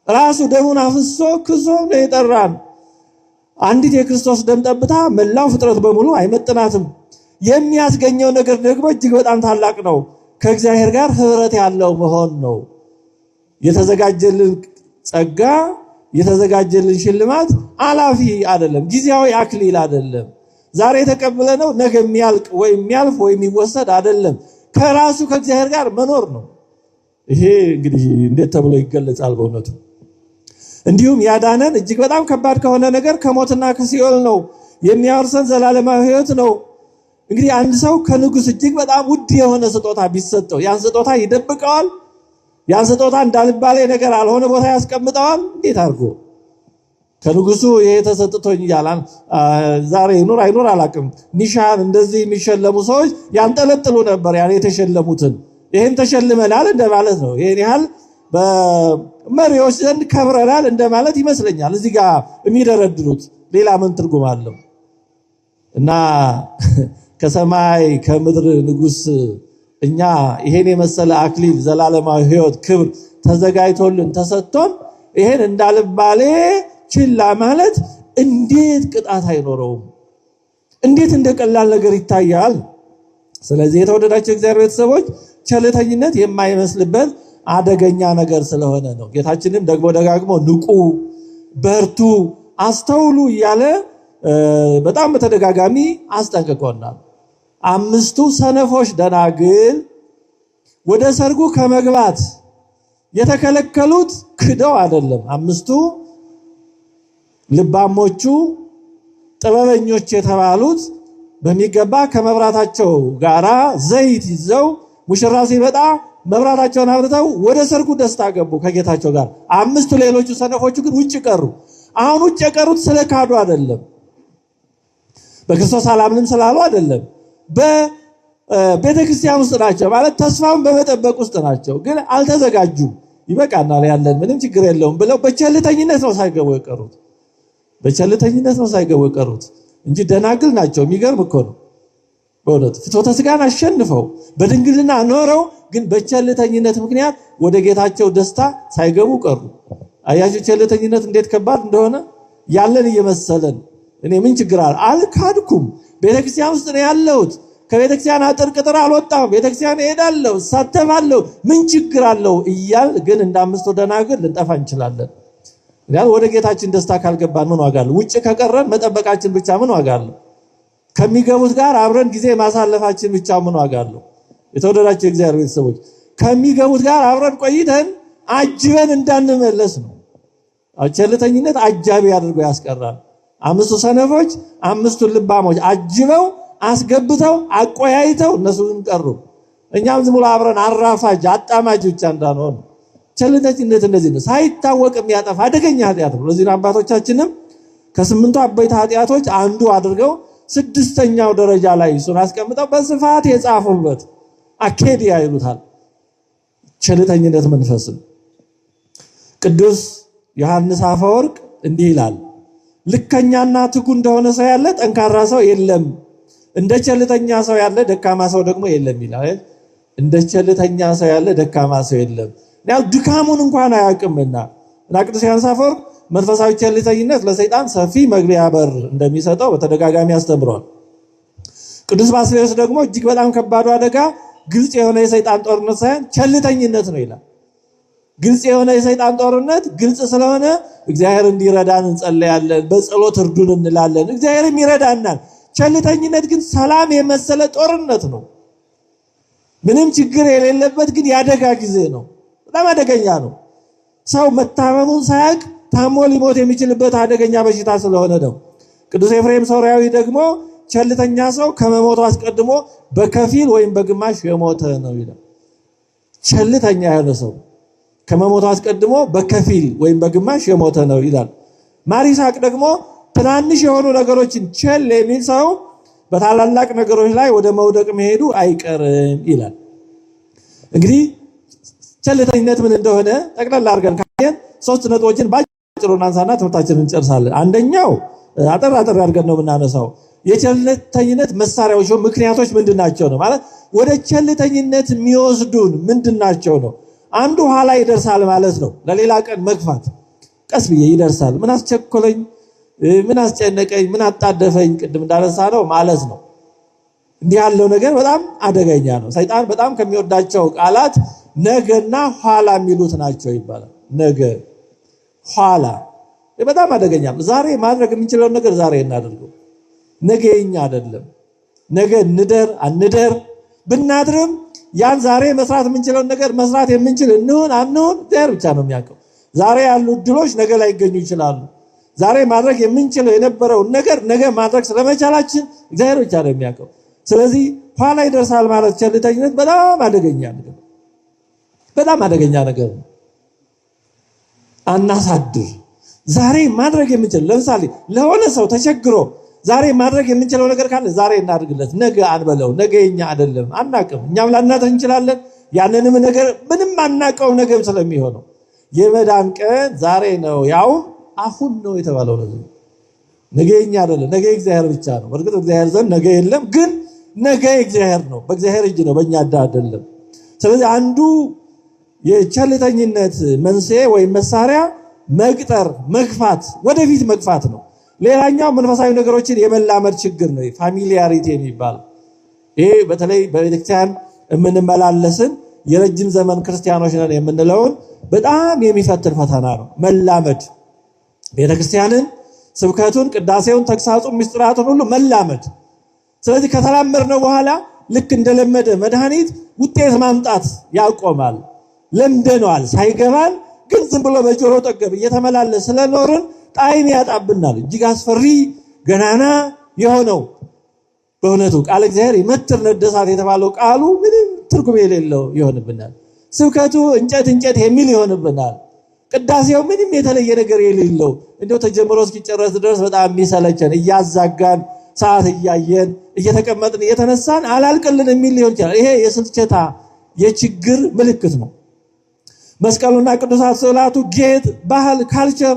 ራሱ ደሙን አፍሶ ክሶ ነው የጠራን። አንዲት የክርስቶስ ደም ጠብታ መላው ፍጥረት በሙሉ አይመጥናትም። የሚያስገኘው ነገር ደግሞ እጅግ በጣም ታላቅ ነው። ከእግዚአብሔር ጋር ህብረት ያለው መሆን ነው። የተዘጋጀልን ጸጋ የተዘጋጀልን ሽልማት አላፊ አይደለም፣ ጊዜያዊ አክሊል አይደለም። ዛሬ የተቀበለነው ነገ የሚያልቅ ወይ የሚያልፍ ወይ የሚወሰድ አይደለም። ከራሱ ከእግዚአብሔር ጋር መኖር ነው። ይሄ እንግዲህ እንዴት ተብሎ ይገለጻል በእውነቱ? እንዲሁም ያዳነን እጅግ በጣም ከባድ ከሆነ ነገር ከሞትና ከሲኦል ነው። የሚያወርሰን ዘላለማዊ ሕይወት ነው። እንግዲህ አንድ ሰው ከንጉሥ እጅግ በጣም ውድ የሆነ ስጦታ ቢሰጠው ያን ስጦታ ይደብቀዋል? ያን ስጦታ እንዳልባሌ ነገር አልሆነ ቦታ ያስቀምጠዋል? እንዴት አድርጎ? ከንጉሱ ይሄ ተሰጥቶኝ ይላል። ዛሬ ይኑር አይኑር አላውቅም። ኒሻን እንደዚህ የሚሸለሙ ሰዎች ያንጠለጥሉ ነበር ያን የተሸለሙትን። ይሄን ተሸልመናል እንደማለት ነው። ይሄን ያህል በመሪዎች ዘንድ ከብረናል እንደማለት ይመስለኛል። እዚህ ጋር የሚደረድሩት ሌላ ምን ትርጉም አለው? እና ከሰማይ ከምድር ንጉስ እኛ ይሄን የመሰለ አክሊል ዘላለማዊ ሕይወት ክብር ተዘጋጅቶልን ተሰጥቶን ይሄን እንዳልባሌ ችላ ማለት እንዴት ቅጣት አይኖረውም? እንዴት እንደቀላል ነገር ይታያል? ስለዚህ የተወደዳችሁ እግዚአብሔር ቤተሰቦች ቸልተኝነት የማይመስልበት አደገኛ ነገር ስለሆነ ነው። ጌታችንም ደግሞ ደጋግሞ ንቁ፣ በርቱ፣ አስተውሉ እያለ በጣም በተደጋጋሚ አስጠንቅቆናል። 5ቱ ሰነፎች ደናግል ወደ ሰርጉ ከመግባት የተከለከሉት ክደው አይደለም። 5ቱ ልባሞቹ ጥበበኞች የተባሉት በሚገባ ከመብራታቸው ጋራ ዘይት ይዘው ሙሽራ ሲመጣ መብራታቸውን አብርተው ወደ ሰርጉ ደስታ ገቡ ከጌታቸው ጋር። 5ቱ ሌሎቹ ሰነፎቹ ግን ውጭ ቀሩ። አሁን ውጭ የቀሩት ስለካዱ አይደለም፣ በክርስቶስ አላምንም ስላሉ አይደለም፣ በቤተክርስቲያን ውስጥ ናቸው። ማለት ተስፋውን በመጠበቅ ውስጥ ናቸው፣ ግን አልተዘጋጁም። ይበቃናል ያለን ምንም ችግር የለውም ብለው በቸልተኝነት ነው ሳይገቡ የቀሩት። በቸልተኝነት ነው ሳይገቡ የቀሩት እንጂ ደናግል ናቸው። የሚገርም እኮ ነው በእውነት ፍትወተ ሥጋን አሸንፈው በድንግልና ኖረው ግን በቸልተኝነት ምክንያት ወደ ጌታቸው ደስታ ሳይገቡ ቀሩ። አያችሁ ቸልተኝነት እንዴት ከባድ እንደሆነ። ያለን እየመሰለን እኔ ምን ችግር አልካድኩም፣ ቤተክርስቲያን ውስጥ ነው ያለሁት፣ ከቤተክርስቲያን አጥር ቅጥር አልወጣም፣ ቤተክርስቲያን እሄዳለሁ፣ እሳተፋለሁ፣ ምን ችግር አለው እያል ግን እንደ አምስቱ ደናግል ልንጠፋ እንችላለን። ወደ ጌታችን ደስታ ካልገባን ምን ዋጋ አለው? ውጭ ከቀረን መጠበቃችን ብቻ ምን ዋጋ አለው? ከሚገቡት ጋር አብረን ጊዜ ማሳለፋችን ብቻ ምን ዋጋ አለው? የተወደዳችሁ የእግዚአብሔር ቤተሰቦች ከሚገቡት ጋር አብረን ቆይተን አጅበን እንዳንመለስ ነው። ቸልተኝነት አጃቢ አድርጎ ያስቀራል። አምስቱ ሰነፎች አምስቱን ልባሞች አጅበው አስገብተው አቆያይተው እነሱ ግን ቀሩ። እኛም ዝም ብሎ አብረን አራፋጅ አጣማጅ ብቻ እንዳንሆን። ቸልተኝነት እንደዚህ ነው፣ ሳይታወቅ የሚያጠፋ አደገኛ ኃጢአት ነው። ለዚህ አባቶቻችንም ከ8ቱ አበይት ኃጢአቶች አንዱ አድርገው 6ኛው ደረጃ ላይ እሱን አስቀምጠው በስፋት የጻፉበት አኬዲያ ይሉታል። ቸልተኝነት መንፈስ ቅዱስ ዮሐንስ አፈወርቅ እንዲህ ይላል፣ ልከኛና ትጉ እንደሆነ ሰው ያለ ጠንካራ ሰው የለም፣ እንደ ቸልተኛ ሰው ያለ ደካማ ሰው ደግሞ የለም ይላል። እንደ ቸልተኛ ሰው ያለ ደካማ ሰው የለም፣ ያው ድካሙን እንኳን አያውቅምና እና ቅዱስ ዮሐንስ አፈወርቅ መንፈሳዊ ቸልተኝነት ለሰይጣን ሰፊ መግቢያ በር እንደሚሰጠው በተደጋጋሚ አስተምሯል። ቅዱስ ባስልዮስ ደግሞ እጅግ በጣም ከባዱ አደጋ ግልጽ የሆነ የሰይጣን ጦርነት ሳይሆን ቸልተኝነት ነው ይላል። ግልጽ የሆነ የሰይጣን ጦርነት ግልጽ ስለሆነ እግዚአብሔር እንዲረዳን እንጸልያለን፣ በጸሎት እርዱን እንላለን፣ እግዚአብሔርም ይረዳናል። ቸልተኝነት ግን ሰላም የመሰለ ጦርነት ነው። ምንም ችግር የሌለበት ግን ያደጋ ጊዜ ነው። በጣም አደገኛ ነው። ሰው መታመሙን ሳያውቅ ታሞ ሊሞት የሚችልበት አደገኛ በሽታ ስለሆነ ነው። ቅዱስ ኤፍሬም ሶርያዊ ደግሞ ቸልተኛ ሰው ከመሞቱ አስቀድሞ በከፊል ወይም በግማሽ የሞተ ነው ይላል። ቸልተኛ የሆነ ሰው ከመሞቱ አስቀድሞ በከፊል ወይም በግማሽ የሞተ ነው ይላል። ማር ይስሐቅ ደግሞ ትናንሽ የሆኑ ነገሮችን ቸል የሚል ሰው በታላላቅ ነገሮች ላይ ወደ መውደቅ መሄዱ አይቀርም ይላል። እንግዲህ ቸልተኝነት ምን እንደሆነ ጠቅላላ አድርገን ካየን 3 ነጥቦችን ባጭሩ እናንሳና ትምህርታችንን እንጨርሳለን። አንደኛው አጠር አድርገን ነው የምናነሳው። የቸልተኝነት መሳሪያዎች ምክንያቶች ምንድናቸው ነው ማለት ወደ ቸልተኝነት የሚወስዱን ምንድናቸው ነው። አንዱ ኋላ ይደርሳል ማለት ነው። ለሌላ ቀን መግፋት፣ ቀስ ብዬ ይደርሳል፣ ምን አስቸኮለኝ፣ ምን አስጨነቀኝ፣ ምን አጣደፈኝ ቅድም እንዳነሳ ነው ማለት ነው። እንዲህ ያለው ነገር በጣም አደገኛ ነው። ሰይጣን በጣም ከሚወዳቸው ቃላት ነገና ኋላ የሚሉት ናቸው ይባላል። ነገ ኋላ በጣም አደገኛ ነው። ዛሬ ማድረግ የምንችለውን ነገር ዛሬ እናደርገው። ነገ የኛ አይደለም። ነገ እንደር አንደር ብናድርም ያን ዛሬ መስራት የምንችለውን ነገር መስራት የምንችል እንሁን አንሁን እግዚአብሔር ብቻ ነው የሚያውቀው። ዛሬ ያሉ እድሎች ነገ ላይ ይገኙ ይችላሉ። ዛሬ ማድረግ የምንችለው የነበረውን ነገር ነገ ማድረግ ስለመቻላችን እግዚአብሔር ብቻ ነው የሚያውቀው። ስለዚህ ኋላ ይደርሳል ማለት ቸልተኝነት በጣም አደገኛ ነገር፣ በጣም አደገኛ ነገር ነው። አናሳድር። ዛሬ ማድረግ የምንችል ለምሳሌ ለሆነ ሰው ተቸግሮ ዛሬ ማድረግ የምንችለው ነገር ካለ ዛሬ እናድርግለት። ነገ አንበለው። ነገ የኛ አይደለም፣ አናቅም። እኛም ላናደርግ እንችላለን። ያንንም ነገር ምንም አናቀው ነገም ስለሚሆነው የመዳን ቀን ዛሬ ነው፣ ያው አሁን ነው የተባለው። ነገ የኛ አይደለም፣ ነገ እግዚአብሔር ብቻ ነው። በእርግጥ እግዚአብሔር ዘንድ ነገ የለም፣ ግን ነገ እግዚአብሔር ነው፣ በእግዚአብሔር እጅ ነው፣ በእኛ አይደለም። ስለዚህ አንዱ የቸልተኝነት መንስኤ ወይም መሳሪያ መቅጠር፣ መግፋት፣ ወደፊት መግፋት ነው። ሌላኛው መንፈሳዊ ነገሮችን የመላመድ ችግር ነው፣ ፋሚሊያሪቲ የሚባለው። ይሄ በተለይ በቤተክርስቲያን የምንመላለስን የረጅም ዘመን ክርስቲያኖች ነን የምንለውን በጣም የሚፈትን ፈተና ነው። መላመድ ቤተክርስቲያንን፣ ስብከቱን፣ ቅዳሴውን፣ ተግሳጹን፣ ምስጢራቱን ሁሉ መላመድ። ስለዚህ ከተላመድነው በኋላ ልክ እንደለመደ መድኃኒት ውጤት ማምጣት ያቆማል። ለምደነዋል፣ ሳይገባን ግን ዝም ብሎ በጆሮ ጠገብ እየተመላለስ ስለኖርን ጣዕም ያጣብናል። እጅግ አስፈሪ ገናና የሆነው በእውነቱ ቃል እግዚአብሔር ይመትር ነደሳት የተባለው ቃሉ ምንም ትርጉም የሌለው ይሆንብናል። ስብከቱ እንጨት የሚል ይሆንብናል። ቅዳሴው ምንም የተለየ ነገር የሌለው እንደው ተጀምሮ እስኪጨረስ ድረስ በጣም የሚሰለቸን እያዛጋን ሰዓት እያየን እየተቀመጥን እየተነሳን አላልቅልን የሚል ሊሆን ይችላል። ይሄ የስልቸታ የችግር ምልክት ነው። መስቀሉና ቅዱሳት ስዕላቱ ጌጥ፣ ባህል፣ ካልቸር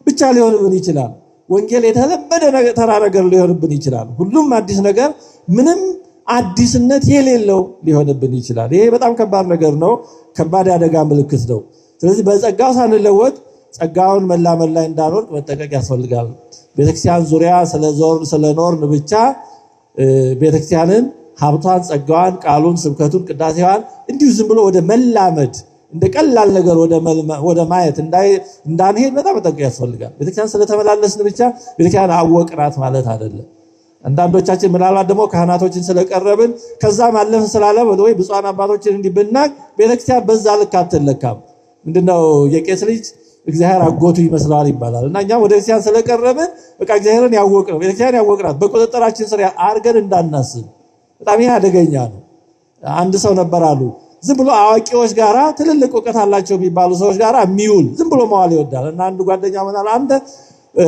ብቻ ሊሆንብን ይችላል። ወንጌል የተለመደ ተራ ነገር ሊሆንብን ይችላል። ሁሉም አዲስ ነገር ምንም አዲስነት የሌለው ሊሆንብን ይችላል። ይሄ በጣም ከባድ ነገር ነው። ከባድ አደጋ ምልክት ነው። ስለዚህ በጸጋው ሳንለወጥ ጸጋውን መላመድ ላይ እንዳንወድቅ መጠንቀቅ ያስፈልጋል። ቤተክርስቲያን ዙሪያ ስለኖርን ብቻ ቤተክርስቲያንን ሀብቷን፣ ጸጋዋን፣ ቃሉን፣ ስብከቱን፣ ቅዳሴዋን እንዲሁ ዝም ብሎ ወደ መላመድ እንደ ቀላል ነገር ወደ ማየት እንዳንሄድ በጣም መጠንቀቅ ያስፈልጋል። ቤተክርስቲያን ስለተመላለስን ብቻ ቤተክርስቲያን አወቅናት ማለት አይደለም። አንዳንዶቻችን ምናልባት ደግሞ ካህናቶችን ስለቀረብን ከዛ ማለፍ ስላለ ወይ ብፁዓን አባቶችን እንዲብናቅ ቤተክርስቲያን በዛ ልክ አትለካም። ምንድነው የቄስ ልጅ እግዚአብሔር አጎቱ ይመስላል ይባላል። እና እኛም ወደ ቤተክርስቲያን ስለቀረብን በቃ እግዚአብሔርን ያወቅነው ቤተክርስቲያን ያወቅናት በቁጥጥራችን ስር አድርገን እንዳናስብ በጣም ይሄ አደገኛ ነው። አንድ ሰው ነበር አሉ ዝም ብሎ አዋቂዎች ጋራ ትልልቅ ዕውቀት አላቸው የሚባሉ ሰዎች ጋራ የሚውል ዝም ብሎ መዋል ይወዳል። እና አንዱ ጓደኛ ምናል አንተ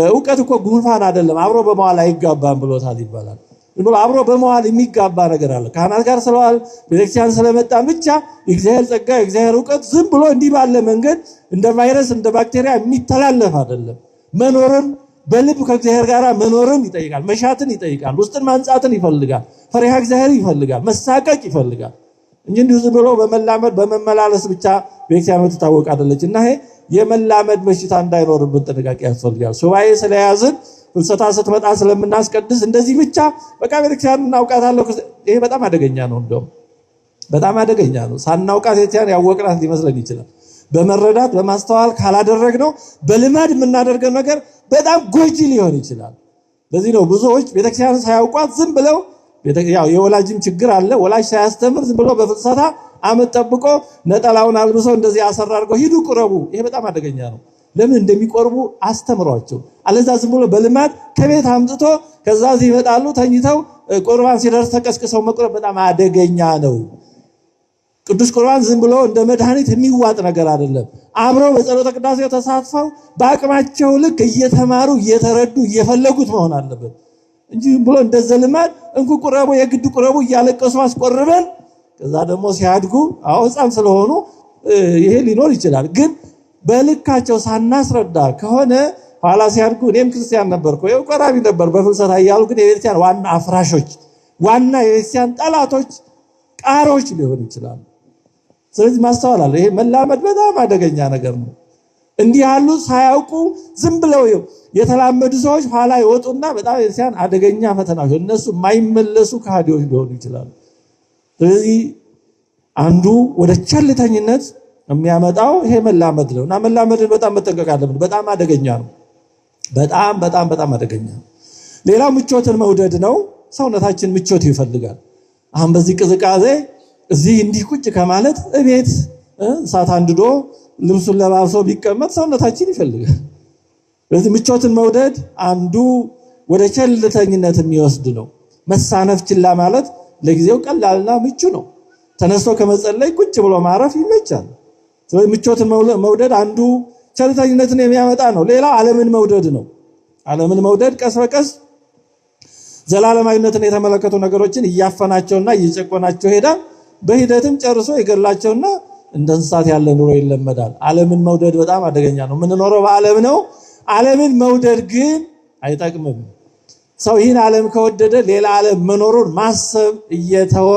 ዕውቀት እኮ ጉንፋን አይደለም አብሮ በመዋል አይጋባም ብሎታል ይባላል። ዝም ብሎ አብሮ በመዋል የሚጋባ ነገር አለ። ካህናት ጋር ስለዋል ቤተክርስቲያን ስለመጣ ብቻ የእግዚአብሔር ጸጋ የእግዚአብሔር ዕውቀት ዝም ብሎ እንዲህ ባለ መንገድ እንደ ቫይረስ እንደ ባክቴሪያ የሚተላለፍ አይደለም። መኖርን በልብ ከእግዚአብሔር ጋር መኖርን ይጠይቃል። መሻትን ይጠይቃል። ውስጥን ማንጻትን ይፈልጋል። ፈሪሃ እግዚአብሔር ይፈልጋል። መሳቀቅ ይፈልጋል እንጂ እንዲሁ ዝም ብሎ በመላመድ በመመላለስ ብቻ ቤተክርስቲያን የምትታወቅ አይደለች። እና ይሄ የመላመድ በሽታ እንዳይኖርብን ጥንቃቄ ያስፈልጋል። ሱባኤ ስለያዝን ፍልሰታ ስትመጣ ስለምናስቀድስ እንደዚህ ብቻ በቃ ቤተክርስቲያን እናውቃታለሁ። ይሄ በጣም አደገኛ ነው። እንደውም በጣም አደገኛ ነው። ሳናውቃት ቤተክርስቲያን ያወቅናት ሊመስለን ይችላል። በመረዳት በማስተዋል ካላደረግነው በልማድ የምናደርገው ነገር በጣም ጎጂ ሊሆን ይችላል። ለዚህ ነው ብዙዎች ቤተክርስቲያን ሳያውቋት ዝም ብለው ያው የወላጅም ችግር አለ። ወላጅ ሳያስተምር ዝም ብሎ በፍልሰታ ዓመት ጠብቆ ነጠላውን አልብሶ እንደዚህ አሰራርገው ሂዱ ቁረቡ። ይሄ በጣም አደገኛ ነው። ለምን እንደሚቆርቡ አስተምሯቸው። አለዛ ዝም ብሎ በልማድ ከቤት አምጥቶ ከዛ እዚህ ይመጣሉ ተኝተው ቁርባን ሲደርስ ተቀስቅሰው መቁረብ በጣም አደገኛ ነው። ቅዱስ ቁርባን ዝም ብሎ እንደ መድኃኒት የሚዋጥ ነገር አይደለም። አብረው በጸሎተ ቅዳሴው ተሳትፈው በአቅማቸው ልክ እየተማሩ እየተረዱ እየፈለጉት መሆን አለበት እንጂ ዝም ብሎ እንደ ዘልማድ እንኩ ቁረቡ የግድ ቁረቡ እያለቀሱ አስቆርበን ከዛ ደግሞ ሲያድጉ ሕፃን ስለሆኑ ይሄ ሊኖር ይችላል። ግን በልካቸው ሳናስረዳ ከሆነ ኋላ ሲያድጉ እኔም ክርስቲያን ነበርኩ ወይ ቆራቢ ነበር በፍልሰታ እያሉ ግን የቤተክርስቲያን ዋና አፍራሾች ዋና የቤተክርስቲያን ጠላቶች ቃሮች ሊሆኑ ይችላሉ። ስለዚህ ማስተዋል አለ። ይሄ መላመድ በጣም አደገኛ ነገር ነው። እንዲህ ያሉ ሳያውቁ ዝም ብለው የተላመዱ ሰዎች ኋላ ይወጡና በጣም የቤተክርስቲያን አደገኛ ፈተናዎች እነሱ የማይመለሱ ከሃዲዎች ሊሆኑ ይችላሉ። ስለዚህ አንዱ ወደ ቸልተኝነት የሚያመጣው ይሄ መላመድ ነው እና መላመድን በጣም መጠንቀቅ አለብን። በጣም አደገኛ ነው። በጣም አደገኛ ነው። ሌላው ምቾትን መውደድ ነው። ሰውነታችን ምቾት ይፈልጋል። አሁን በዚህ ቅዝቃዜ እዚህ እንዲህ ቁጭ ከማለት እቤት እሳት አንድዶ ልብሱን ለባብሶ ቢቀመጥ ሰውነታችን ይፈልጋል። ስለዚህ ምቾትን መውደድ አንዱ ወደ ቸልተኝነት የሚወስድ ነው። መሳነፍ ችላ ማለት ለጊዜው ቀላልና ምቹ ነው። ተነስቶ ከመጸለይ ቁጭ ብሎ ማረፍ ይመቻል። ስለዚህ ምቾትን መውደድ አንዱ ቸልተኝነትን የሚያመጣ ነው። ሌላው ዓለምን መውደድ ነው። ዓለምን መውደድ ቀስ በቀስ ዘላለማዊነትን የተመለከቱ ነገሮችን እያፈናቸውና እየጨቆናቸው ሄዳል። በሂደትም ጨርሶ ይገላቸውና እንደ እንስሳት ያለ ኑሮ ይለመዳል። ዓለምን መውደድ በጣም አደገኛ ነው። የምንኖረው በዓለም ነው። ዓለምን መውደድ ግን አይጠቅምም። ሰው ይህን ዓለም ከወደደ ሌላ ዓለም መኖሩን ማሰብ እየተወ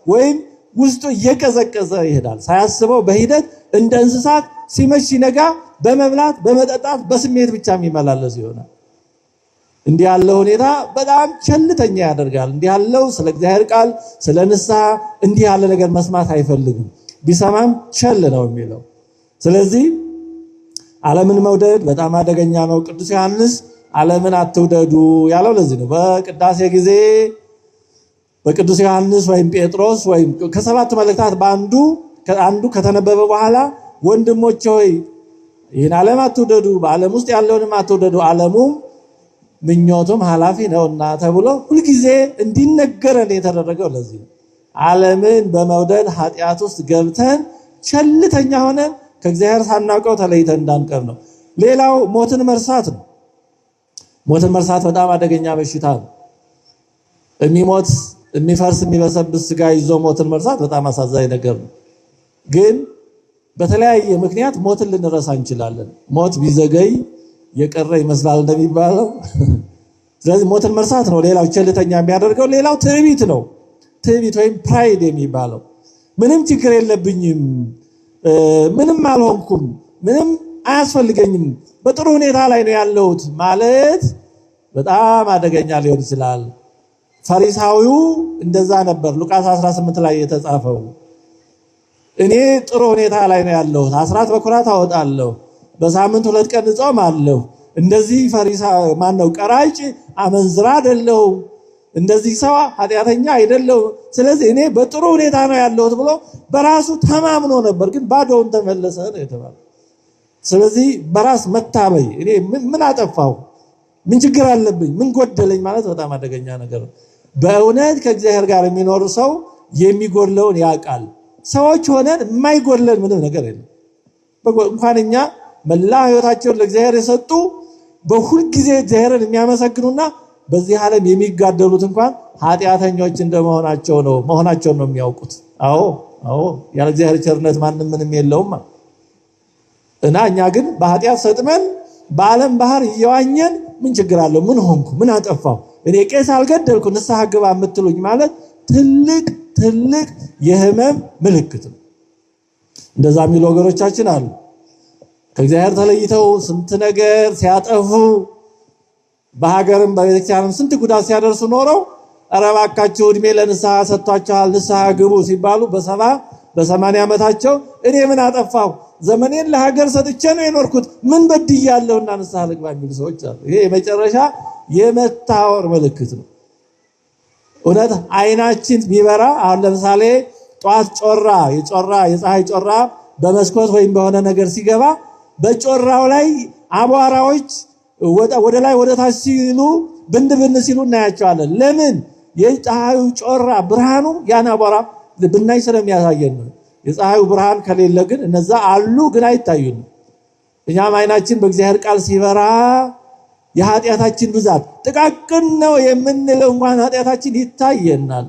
ወይም ውስጡ እየቀዘቀዘ ይሄዳል። ሳያስበው በሂደት እንደ እንስሳት ሲመሽ ሲነጋ በመብላት በመጠጣት በስሜት ብቻ የሚመላለስ ይሆናል። እንዲህ ያለው ሁኔታ በጣም ቸልተኛ ያደርጋል። እንዲህ ያለው ስለ እግዚአብሔር ቃል ስለ ንስሐ እንዲህ ያለ ነገር መስማት አይፈልግም። ቢሰማም ቸል ነው የሚለው። ስለዚህ ዓለምን መውደድ በጣም አደገኛ ነው። ቅዱስ ዮሐንስ ዓለምን አትውደዱ ያለው ለዚህ ነው። በቅዳሴ ጊዜ በቅዱስ ዮሐንስ ወይም ጴጥሮስ ወይም ከሰባቱ መልእክታት በአንዱ ከተነበበ በኋላ ወንድሞቼ ሆይ ይህን ዓለም አትውደዱ፣ በዓለም ውስጥ ያለውንም አትውደዱ፣ ዓለሙም ምኞቱም ኃላፊ ነውና ተብሎ ሁልጊዜ እንዲነገረን የተደረገው ለዚህ ነው። ዓለምን በመውደድ ኃጢአት ውስጥ ገብተን ቸልተኛ ሆነን ከእግዚአብሔር ሳናውቀው ተለይተን እንዳንቀር ነው። ሌላው ሞትን መርሳት ነው። ሞትን መርሳት በጣም አደገኛ በሽታ ነው። የሚሞት የሚፈርስ የሚበሰብስ ስጋ ይዞ ሞትን መርሳት በጣም አሳዛኝ ነገር ነው። ግን በተለያየ ምክንያት ሞትን ልንረሳ እንችላለን። ሞት ቢዘገይ የቀረ ይመስላል እንደሚባለው። ስለዚህ ሞትን መርሳት ነው ሌላው ቸልተኛ የሚያደርገው። ሌላው ትዕቢት ነው። ትዕቢት ወይም ፕራይድ የሚባለው ምንም ችግር የለብኝም፣ ምንም አልሆንኩም፣ ምንም አያስፈልገኝም፣ በጥሩ ሁኔታ ላይ ነው ያለሁት ማለት በጣም አደገኛ ሊሆን ይችላል። ፈሪሳዊው እንደዛ ነበር። ሉቃስ 18 ላይ የተጻፈው እኔ ጥሩ ሁኔታ ላይ ነው ያለሁት፣ አስራት በኩራት አወጣለሁ፣ በሳምንት 2 ቀን እጾማለሁ፣ እንደዚህ ቀራጭ አመንዝራ አይደለሁም፣ እንደዚህ ሰው ኃጢአተኛ አይደለሁም፣ ስለዚህ እኔ በጥሩ ሁኔታ ነው ያለሁት ብሎ በራሱ ተማምኖ ነበር። ግን ባዶውን ተመለሰ ነው የተባለው። ስለዚህ በራስ መታበይ እኔ ምን አጠፋሁ፣ ምን ችግር አለብኝ፣ ምን ጎደለኝ ማለት በጣም አደገኛ ነገር ነው። በእውነት ከእግዚአብሔር ጋር የሚኖር ሰው የሚጎድለውን ያውቃል። ሰዎች ሆነን የማይጎድለን ምንም ነገር የለም። እንኳን እኛ መላ ሕይወታቸውን ለእግዚአብሔር የሰጡ በሁል ጊዜ እግዚአብሔርን የሚያመሰግኑና በዚህ ዓለም የሚጋደሉት እንኳን ኃጢአተኞች እንደመሆናቸው ነው የሚያውቁት። አዎ ያለ እግዚአብሔር ቸርነት ማንም ምንም የለውም። እና እኛ ግን በኃጢአት ሰጥመን በዓለም ባህር እየዋኘን ምን ችግር አለው፣ ምን ሆንኩ፣ ምን አጠፋሁ፣ እኔ ቄስ አልገደልኩ ንስሐ ግባ የምትሉኝ ማለት ትልቅ የህመም ምልክት ነው። እንደዛ የሚሉ ወገኖቻችን አሉ። ከእግዚአብሔር ተለይተው ስንት ነገር ሲያጠፉ በሀገርም በቤተክርስቲያንም ስንት ጉዳት ሲያደርሱ ኖረው ኧረ እባካችሁ ዕድሜ ለንስሐ ሰጥቷቸዋል ንስሐ ግቡ ሲባሉ በ80 ዓመታቸው እኔ ምን አጠፋሁ፣ ዘመኔን ለሀገር ሰጥቼ ነው የኖርኩት፣ ምን በድያለሁና ንስሐ ልግባ የሚሉ ሰዎች አሉ። ይሄ የመጨረሻ የመታወር ምልክት ነው። እውነት አይናችን ቢበራ አሁን ለምሳሌ ጧት የፀሐይ ጮራ በመስኮት ወይም በሆነ ነገር ሲገባ በጮራው ላይ አቧራዎች ወደ ላይ ወደ ታች ሲሉ ብን ሲሉ እናያቸዋለን። ለምን? የፀሐዩ ጮራ ብርሃኑ ያን አቧራ ብናይ ስለሚያሳየን ነው። የፀሐዩ ብርሃን ከሌለ ግን እነዛ አሉ ግን አይታዩንም። እኛም አይናችን በእግዚአብሔር ቃል ሲበራ የኃጢአታችን ብዛት ጥቃቅን ነው የምንለው እንኳን ኃጢአታችን ይታየናል።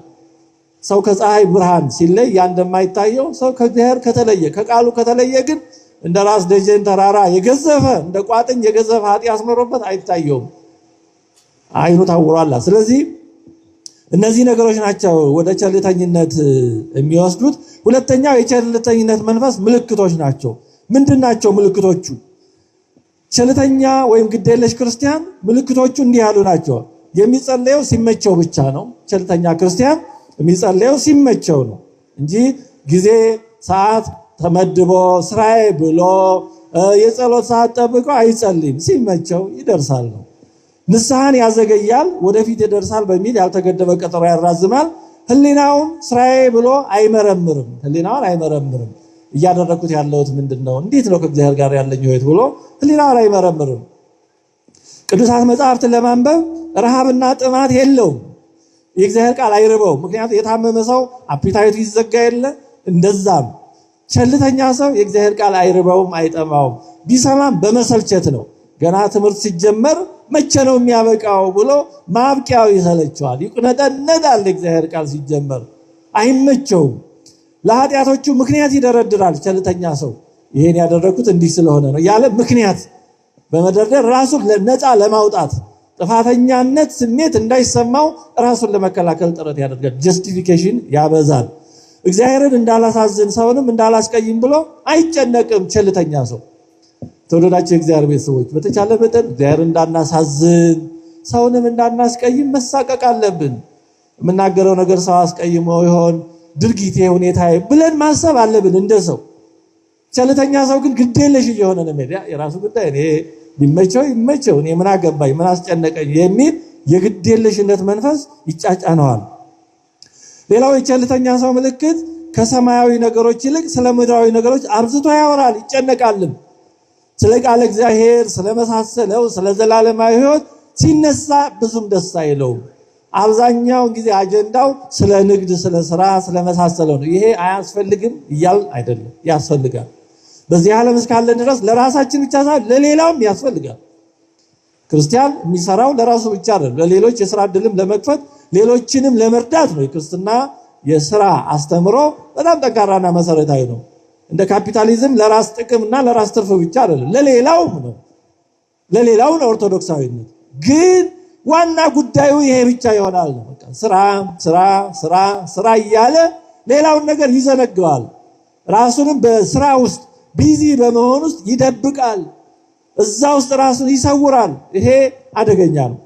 ሰው ከፀሐይ ብርሃን ሲለይ ያ እንደማይታየው ሰው ከእግዚአብሔር ከተለየ ከቃሉ ከተለየ ግን እንደ ራስ ደጀን ተራራ የገዘፈ እንደ ቋጥኝ የገዘፈ ኃጢአት ኖሮበት አይታየውም፣ አይኑ ታውሯል። ስለዚህ እነዚህ ነገሮች ናቸው ወደ ቸልተኝነት የሚወስዱት። ሁለተኛው የቸልተኝነት መንፈስ ምልክቶች ናቸው። ምንድናቸው ምልክቶቹ? ቸልተኛ ወይም ግዴለሽ ክርስቲያን ምልክቶቹ እንዲህ ያሉ ናቸው። የሚጸለየው ሲመቸው ብቻ ነው። ቸልተኛ ክርስቲያን የሚጸለየው ሲመቸው ነው እንጂ ጊዜ ሰዓት ተመድቦ ስራዬ ብሎ የጸሎት ሰዓት ጠብቆ አይጸልይም። ሲመቸው ይደርሳል ነው። ንስሐን ያዘገያል፣ ወደፊት ይደርሳል በሚል ያልተገደበ ቀጠሮ ያራዝማል። ህሊናውን ስራዬ ብሎ አይመረምርም። እያደረኩት ያለሁት ምንድነው? እንዴት ነው ከእግዚአብሔር ጋር ያለኝ ህይወት ብሎ ህሊናውን አይመረምርም። ቅዱሳት መጻሕፍትን ለማንበብ ረሃብና ጥማት የለውም። የእግዚአብሔር ቃል አይርበውም። ምክንያቱም የታመመ ሰው አፒታይቱ ይዘጋ የለ እንደዛም ቸልተኛ ሰው የእግዚአብሔር ቃል አይርበውም፣ አይጠማውም። ቢሰማም በመሰልቸት ነው። ገና ትምህርት ሲጀመር መቼ ነው የሚያበቃው ብሎ ማብቂያው ይሰለቸዋል፣ ይቁነጠነጣል። የእግዚአብሔር ቃል ሲጀመር አይመቸውም። ለኃጢአቶቹ ምክንያት ይደረድራል። ቸልተኛ ሰው ይሄን ያደረኩት እንዲህ ስለሆነ ነው ያለ ምክንያት በመደርደር ራሱን ነፃ ለማውጣት ጥፋተኛነት ስሜት እንዳይሰማው ራሱን ለመከላከል ጥረት ያደርጋል። ጀስቲፊኬሽን ያበዛል። እግዚአብሔርን እንዳላሳዝን ሰውንም እንዳላስቀይም ብሎ አይጨነቅም ቸልተኛ ሰው። ተወደዳችሁ የእግዚአብሔር ቤተሰቦች በተቻለ መጠን እግዚአብሔርን እንዳናሳዝን ሰውንም እንዳናስቀይም መሳቀቅ አለብን። የምናገረው ነገር ሰው አስቀይሞ ይሆን ድርጊቴ ሁኔታዬ ብለን ማሰብ አለብን እንደ ሰው። ቸልተኛ ሰው ግን ግዴለሽ እየሆነ ነው የሚሄድ። የራሱ ጉዳይ እኔ ቢመቸው ይመቸው፣ እኔ ምን አገባኝ ምን አስጨነቀኝ የሚል የግዴለሽነት መንፈስ ይጫጫነዋል። ሌላው የቸልተኛ ሰው ምልክት ከሰማያዊ ነገሮች ይልቅ ስለ ምድራዊ ነገሮች አብዝቶ ያወራል፣ ይጨነቃልም። ስለ ቃል እግዚአብሔር ስለመሳሰለው ስለ ዘላለማዊ ሕይወት ሲነሳ ብዙም ደስ አይለውም። አብዛኛው ጊዜ አጀንዳው ስለ ንግድ፣ ስለ ስራ፣ ስለመሳሰለው ነው። ይሄ አያስፈልግም እያል አይደለም፣ ያስፈልጋል። በዚህ ዓለም እስካለን ድረስ ለራሳችን ብቻ ሳይሆን ለሌላውም ያስፈልጋል። ክርስቲያን የሚሰራው ለራሱ ብቻ አይደለም፣ ለሌሎች የሥራ ዕድልም ለመክፈት ሌሎችንም ለመርዳት ነው። የክርስትና የሥራ አስተምሮ በጣም ጠንካራና መሰረታዊ ነው። እንደ ካፒታሊዝም ለራስ ጥቅምና ለራስ ትርፍ ብቻ አይደለም፣ ለሌላውም ነው። ለሌላው ኦርቶዶክሳዊነት ግን ዋና ጉዳዩ ይሄ ብቻ ይሆናል። በቃ ስራ ስራ ስራ ስራ እያለ ሌላውን ነገር ይዘነጋዋል። ራሱንም በስራ ውስጥ ቢዚ በመሆን ውስጥ ይደብቃል። እዛ ውስጥ ራሱን ይሰውራል። ይሄ አደገኛ ነው።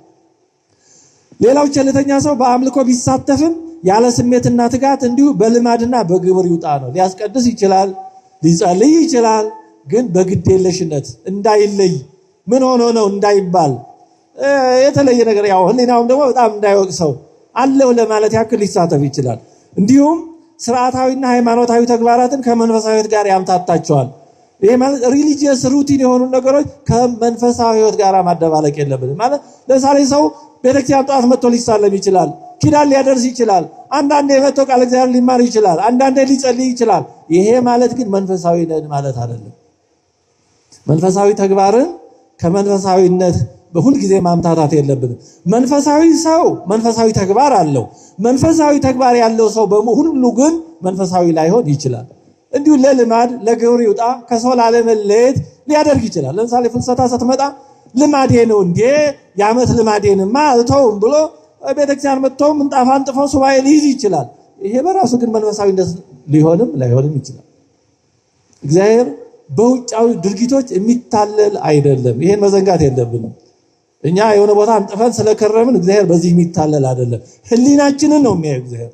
ሌላው ቸልተኛ ሰው በአምልኮ ቢሳተፍም ያለ ስሜትና ትጋት እንዲሁ በልማድና በግብር ይውጣ ነው። ሊያስቀድስ ይችላል፣ ሊጸልይ ይችላል፣ ግን በግዴለሽነት እንዳይለይ ምን ሆኖ ነው እንዳይባል የተለየ ነገር ያው ህሊናውም ደግሞ በጣም እንዳይወቅሰው አለው ለማለት ያክል ሊሳተፍ ይችላል። እንዲሁም ስርዓታዊና ሃይማኖታዊ ተግባራትን ከመንፈሳዊ ሕይወት ጋር ያምታታቸዋል። ይሄ ማለት ሪሊጂየስ ሩቲን የሆኑ ነገሮች ከመንፈሳዊ ሕይወት ጋር ማደባለቅ የለብንም። ማለት ለምሳሌ ሰው ቤተክርስቲያን ጠዋት መጥቶ ሊሳለም ይችላል፣ ኪዳን ሊያደርስ ይችላል፣ አንዳንዴ መጥቶ ቃል እግዚአብሔር ሊማር ይችላል፣ አንዳንዴ ሊጸልይ ይችላል። ይሄ ማለት ግን መንፈሳዊ ነን ማለት አይደለም። መንፈሳዊ ተግባርን ከመንፈሳዊነት በሁል ጊዜ ማምታታት የለብንም። መንፈሳዊ ሰው መንፈሳዊ ተግባር አለው። መንፈሳዊ ተግባር ያለው ሰው ሁሉ ግን መንፈሳዊ ላይሆን ይችላል። እንዲሁ ለልማድ ለግብር ይውጣ ከሰው ላለመለየት ሊያደርግ ይችላል። ለምሳሌ ፍልሰታ ስትመጣ ልማዴ ነው እንዴ የዓመት ልማዴንማ አልተውም ብሎ ቤተክርስቲያን መጥቶ ምንጣፍ አንጥፎ ሱባኤ ሊይዝ ይችላል። ይሄ በራሱ ግን መንፈሳዊነት ሊሆንም ላይሆንም ይችላል። እግዚአብሔር በውጫዊ ድርጊቶች የሚታለል አይደለም። ይሄን መዘንጋት የለብንም። እኛ የሆነ ቦታ አንጥፈን ስለከረምን እግዚአብሔር በዚህ የሚታለል አይደለም። ህሊናችንን ነው የሚያየው እግዚአብሔር።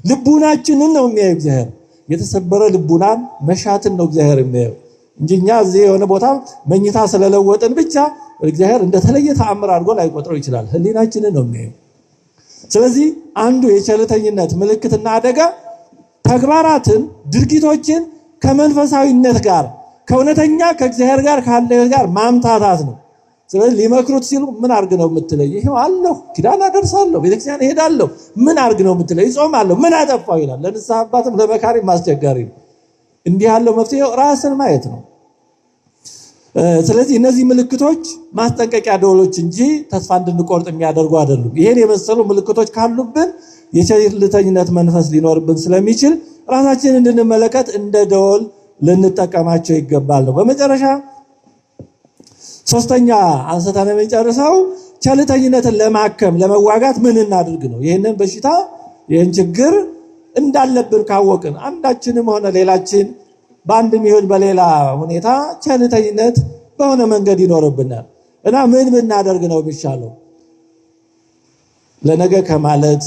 ልቡናችንን ነው የሚያየው እግዚአብሔር። የተሰበረ ልቡናን መሻትን ነው እግዚአብሔር የሚያየው እንጂ እኛ እዚህ የሆነ ቦታ መኝታ ስለለወጥን ብቻ እግዚአብሔር እንደተለየ ተአምር አድርጎ ላይቆጥረው ይችላል። ህሊናችንን ነው የሚያየው። ስለዚህ አንዱ የቸልተኝነት ምልክትና አደጋ ተግባራትን፣ ድርጊቶችን ከመንፈሳዊነት ጋር ከእውነተኛ ከእግዚአብሔር ጋር ካለ ጋር ማምታታት ነው። ስለዚህ ሊመክሩት ሲሉ ምን አርግ ነው የምትለኝ? ይሄው አለሁ ኪዳን አደርሳለሁ ቤተክርስቲያን እሄዳለሁ ምን አርግ ነው የምትለኝ? ጾማለሁ ምን አጠፋው ይላል። ለንስሐ አባትም ለመካሪም አስቸጋሪ ነው። እንዲህ ያለው መፍትሄው ራስን ማየት ነው። ስለዚህ እነዚህ ምልክቶች ማስጠንቀቂያ ደወሎች እንጂ ተስፋ እንድንቆርጥ የሚያደርጉ አይደሉም። ይሄን የመሰሉ ምልክቶች ካሉብን የቸልተኝነት መንፈስ ሊኖርብን ስለሚችል ራሳችንን እንድንመለከት እንደ ደወል ልንጠቀማቸው ይገባል ነው። በመጨረሻ ሶስተኛ አንስተን የምንጨርሰው ቸልተኝነትን ለማከም ለመዋጋት ምን እናድርግ ነው። ይህንን በሽታ ይህን ችግር እንዳለብን ካወቅን አንዳችንም ሆነ ሌላችን በአንድም ይሁን በሌላ ሁኔታ ቸልተኝነት በሆነ መንገድ ይኖርብናል እና ምን ብናደርግ ነው የሚሻለው? ለነገ ከማለት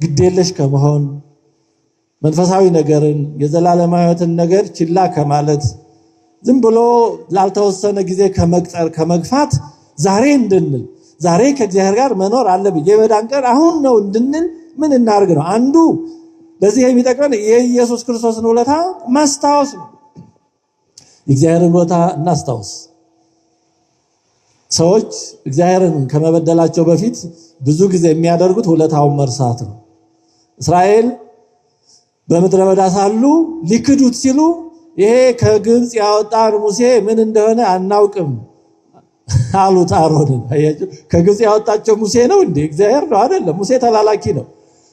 ግዴለሽ ከመሆን መንፈሳዊ ነገርን የዘላለማዊትን ነገር ችላ ከማለት ዝም ብሎ ላልተወሰነ ጊዜ ከመቅጠር ከመግፋት ዛሬ እንድንል ዛሬ ከእግዚአብሔር ጋር መኖር አለብኝ የመዳን ቀን አሁን ነው እንድንል ምን እናርግ ነው። አንዱ ለዚህ የሚጠቅመን የኢየሱስ ክርስቶስን ውለታ ማስታወስ ነው። የእግዚአብሔርን ውለታ እናስታውስ። ሰዎች እግዚአብሔርን ከመበደላቸው በፊት ብዙ ጊዜ የሚያደርጉት ውለታውን መርሳት ነው። እስራኤል በምድረ በዳ ሳሉ ሊክዱት ሲሉ ይሄ ከግብጽ ያወጣን ሙሴ ምን እንደሆነ አናውቅም አሉት አሮንን። ከግብጽ ያወጣቸው ሙሴ ነው እንዴ? እግዚአብሔር ነው አይደለም? ሙሴ ተላላኪ ነው።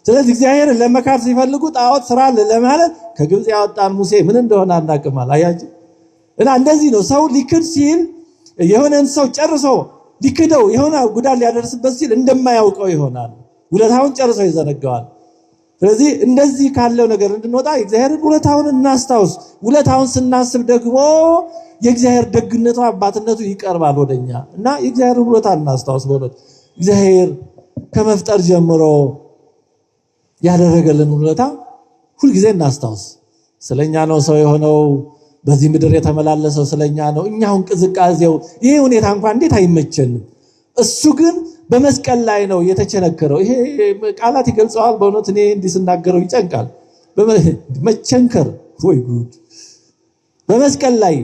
ስለዚህ እግዚአብሔርን ለመካድ ሲፈልጉ ጣዖት ስራ ለማለት ከግብጽ ያወጣን ሙሴ ምን እንደሆነ አናውቅም አላያችሁ? እና እንደዚህ ነው ሰው ሊክድ ሲል የሆነን ሰው ጨርሶ ሊክደው የሆነ ጉዳት ሊያደርስበት ሲል እንደማያውቀው ይሆናል። ውለታውን ጨርሶ ይዘነጋዋል። ስለዚህ እንደዚህ ካለው ነገር እንድንወጣ የእግዚአብሔርን ውለታውን እናስታውስ። ውለታውን ስናስብ ደግሞ የእግዚአብሔር ደግነቱ አባትነቱ ይቀርባል ወደኛ እና የእግዚአብሔርን ውለታ እናስታውስ። በእውነት እግዚአብሔር ከመፍጠር ጀምሮ ያደረገልን ውለታ ሁልጊዜ እናስታውስ። ስለኛ ነው ሰው የሆነው፣ በዚህ ምድር የተመላለሰው ስለኛ ነው። እኛውን ቅዝቃዜው ይሄ ሁኔታ እንኳን እንዴት አይመቸንም። እሱ ግን በመስቀል ላይ ነው የተቸነከረው። ይሄ ቃላት ይገልጸዋል። በእውነት እኔ እንዲህ ስናገረው ይጨንቃል። መቸንከር ወይ ጉድ! በመስቀል ላይ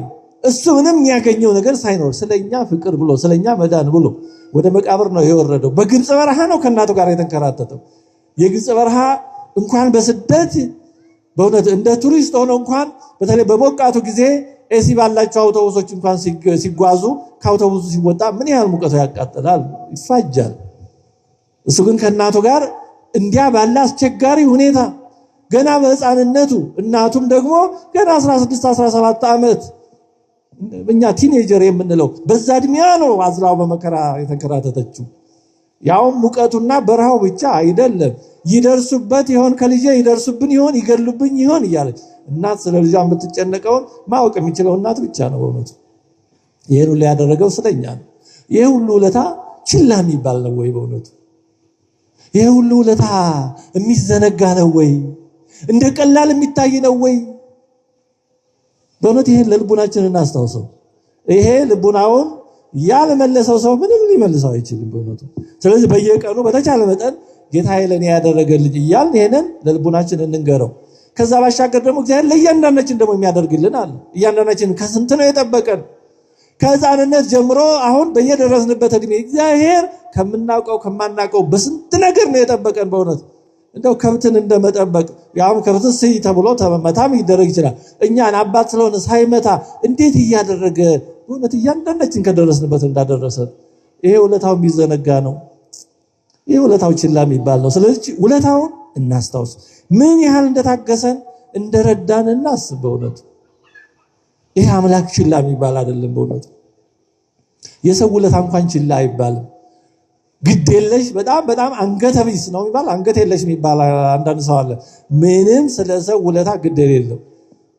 እሱ ምንም ያገኘው ነገር ሳይኖር ስለኛ ፍቅር ብሎ ስለኛ መዳን ብሎ ወደ መቃብር ነው የወረደው። በግብጽ በረሃ ነው ከእናቱ ጋር የተንከራተተው። የግብጽ በረሃ እንኳን በስደት በእውነት እንደ ቱሪስት ሆኖ እንኳን በተለይ በሞቃቱ ጊዜ ኤሲ ባላቸው አውቶቡሶች እንኳን ሲጓዙ ከአውቶቡሱ ሲወጣ ምን ያህል ሙቀቱ ያቃጥላል፣ ይፋጃል። እሱ ግን ከእናቱ ጋር እንዲያ ባለ አስቸጋሪ ሁኔታ ገና በሕፃንነቱ እናቱም ደግሞ ገና 16 17 ዓመት እኛ ቲኔጀር የምንለው በዛ እድሜያ ነው አዝራው በመከራ የተከራተተችው። ያው ሙቀቱና በረሃው ብቻ አይደለም ይደርሱበት ይሆን ከልጄ ይደርሱብን ይሆን ይገሉብኝ ይሆን እያለች እናት ስለ ልጇ የምትጨነቀውን ማወቅ የሚችለው እናት ብቻ ነው በእውነቱ። ይሄን ሁሉ ያደረገው ስለኛ ነው። ይሄ ሁሉ ውለታ ችላ የሚባል ነው ወይ በእውነቱ? ይሄ ሁሉ ውለታ የሚዘነጋ ነው ወይ? እንደ ቀላል የሚታይ ነው ወይ? በእውነት ይሄን ለልቡናችን እናስታውሰው። ይሄ ልቡናውን ያለመለሰው ሰው ምንም ሊመልሰው አይችልም በእውነቱ። ስለዚህ በየቀኑ በተቻለ መጠን ጌታዬ ለኔ ያደረገልኝ እያልን ይሄንን ለልቡናችን እንንገረው። ከዛ ባሻገር ደግሞ እግዚአብሔር ለእያንዳንዳችን ደግሞ የሚያደርግልን አለ። እያንዳንዳችን ከስንት ነው የጠበቀን? ከሕፃንነት ጀምሮ አሁን በየደረስንበት እድሜ እግዚአብሔር ከምናውቀው ከማናውቀው በስንት ነገር ነው የጠበቀን በእውነት። እንደው ከብትን እንደመጠበቅ ያው ከብትን ስይ ተብሎ ተመታም ይደረግ ይችላል። እኛን አባት ስለሆነ ሳይመታ እንዴት እያደረገ በእውነት እያንዳንዳችን ከደረስንበት እንዳደረሰን ይሄ ውለታው የሚዘነጋ ነው። ይሄ ውለታው ችላ የሚባል ነው። ስለዚህ ውለታውን እናስታውስ። ምን ያህል እንደታገሰን እንደረዳን እናስብ በእውነት። ይሄ አምላክ ችላ የሚባል አይደለም በእውነት። የሰው ውለታ እንኳን ችላ አይባልም። ግድ የለሽ በጣም አንገተ ቢስ ነው የሚባል አንገት የለሽ የሚባል አንዳንድ ሰው አለ። ምንም ስለ ሰው ውለታ ግድ የሌለው።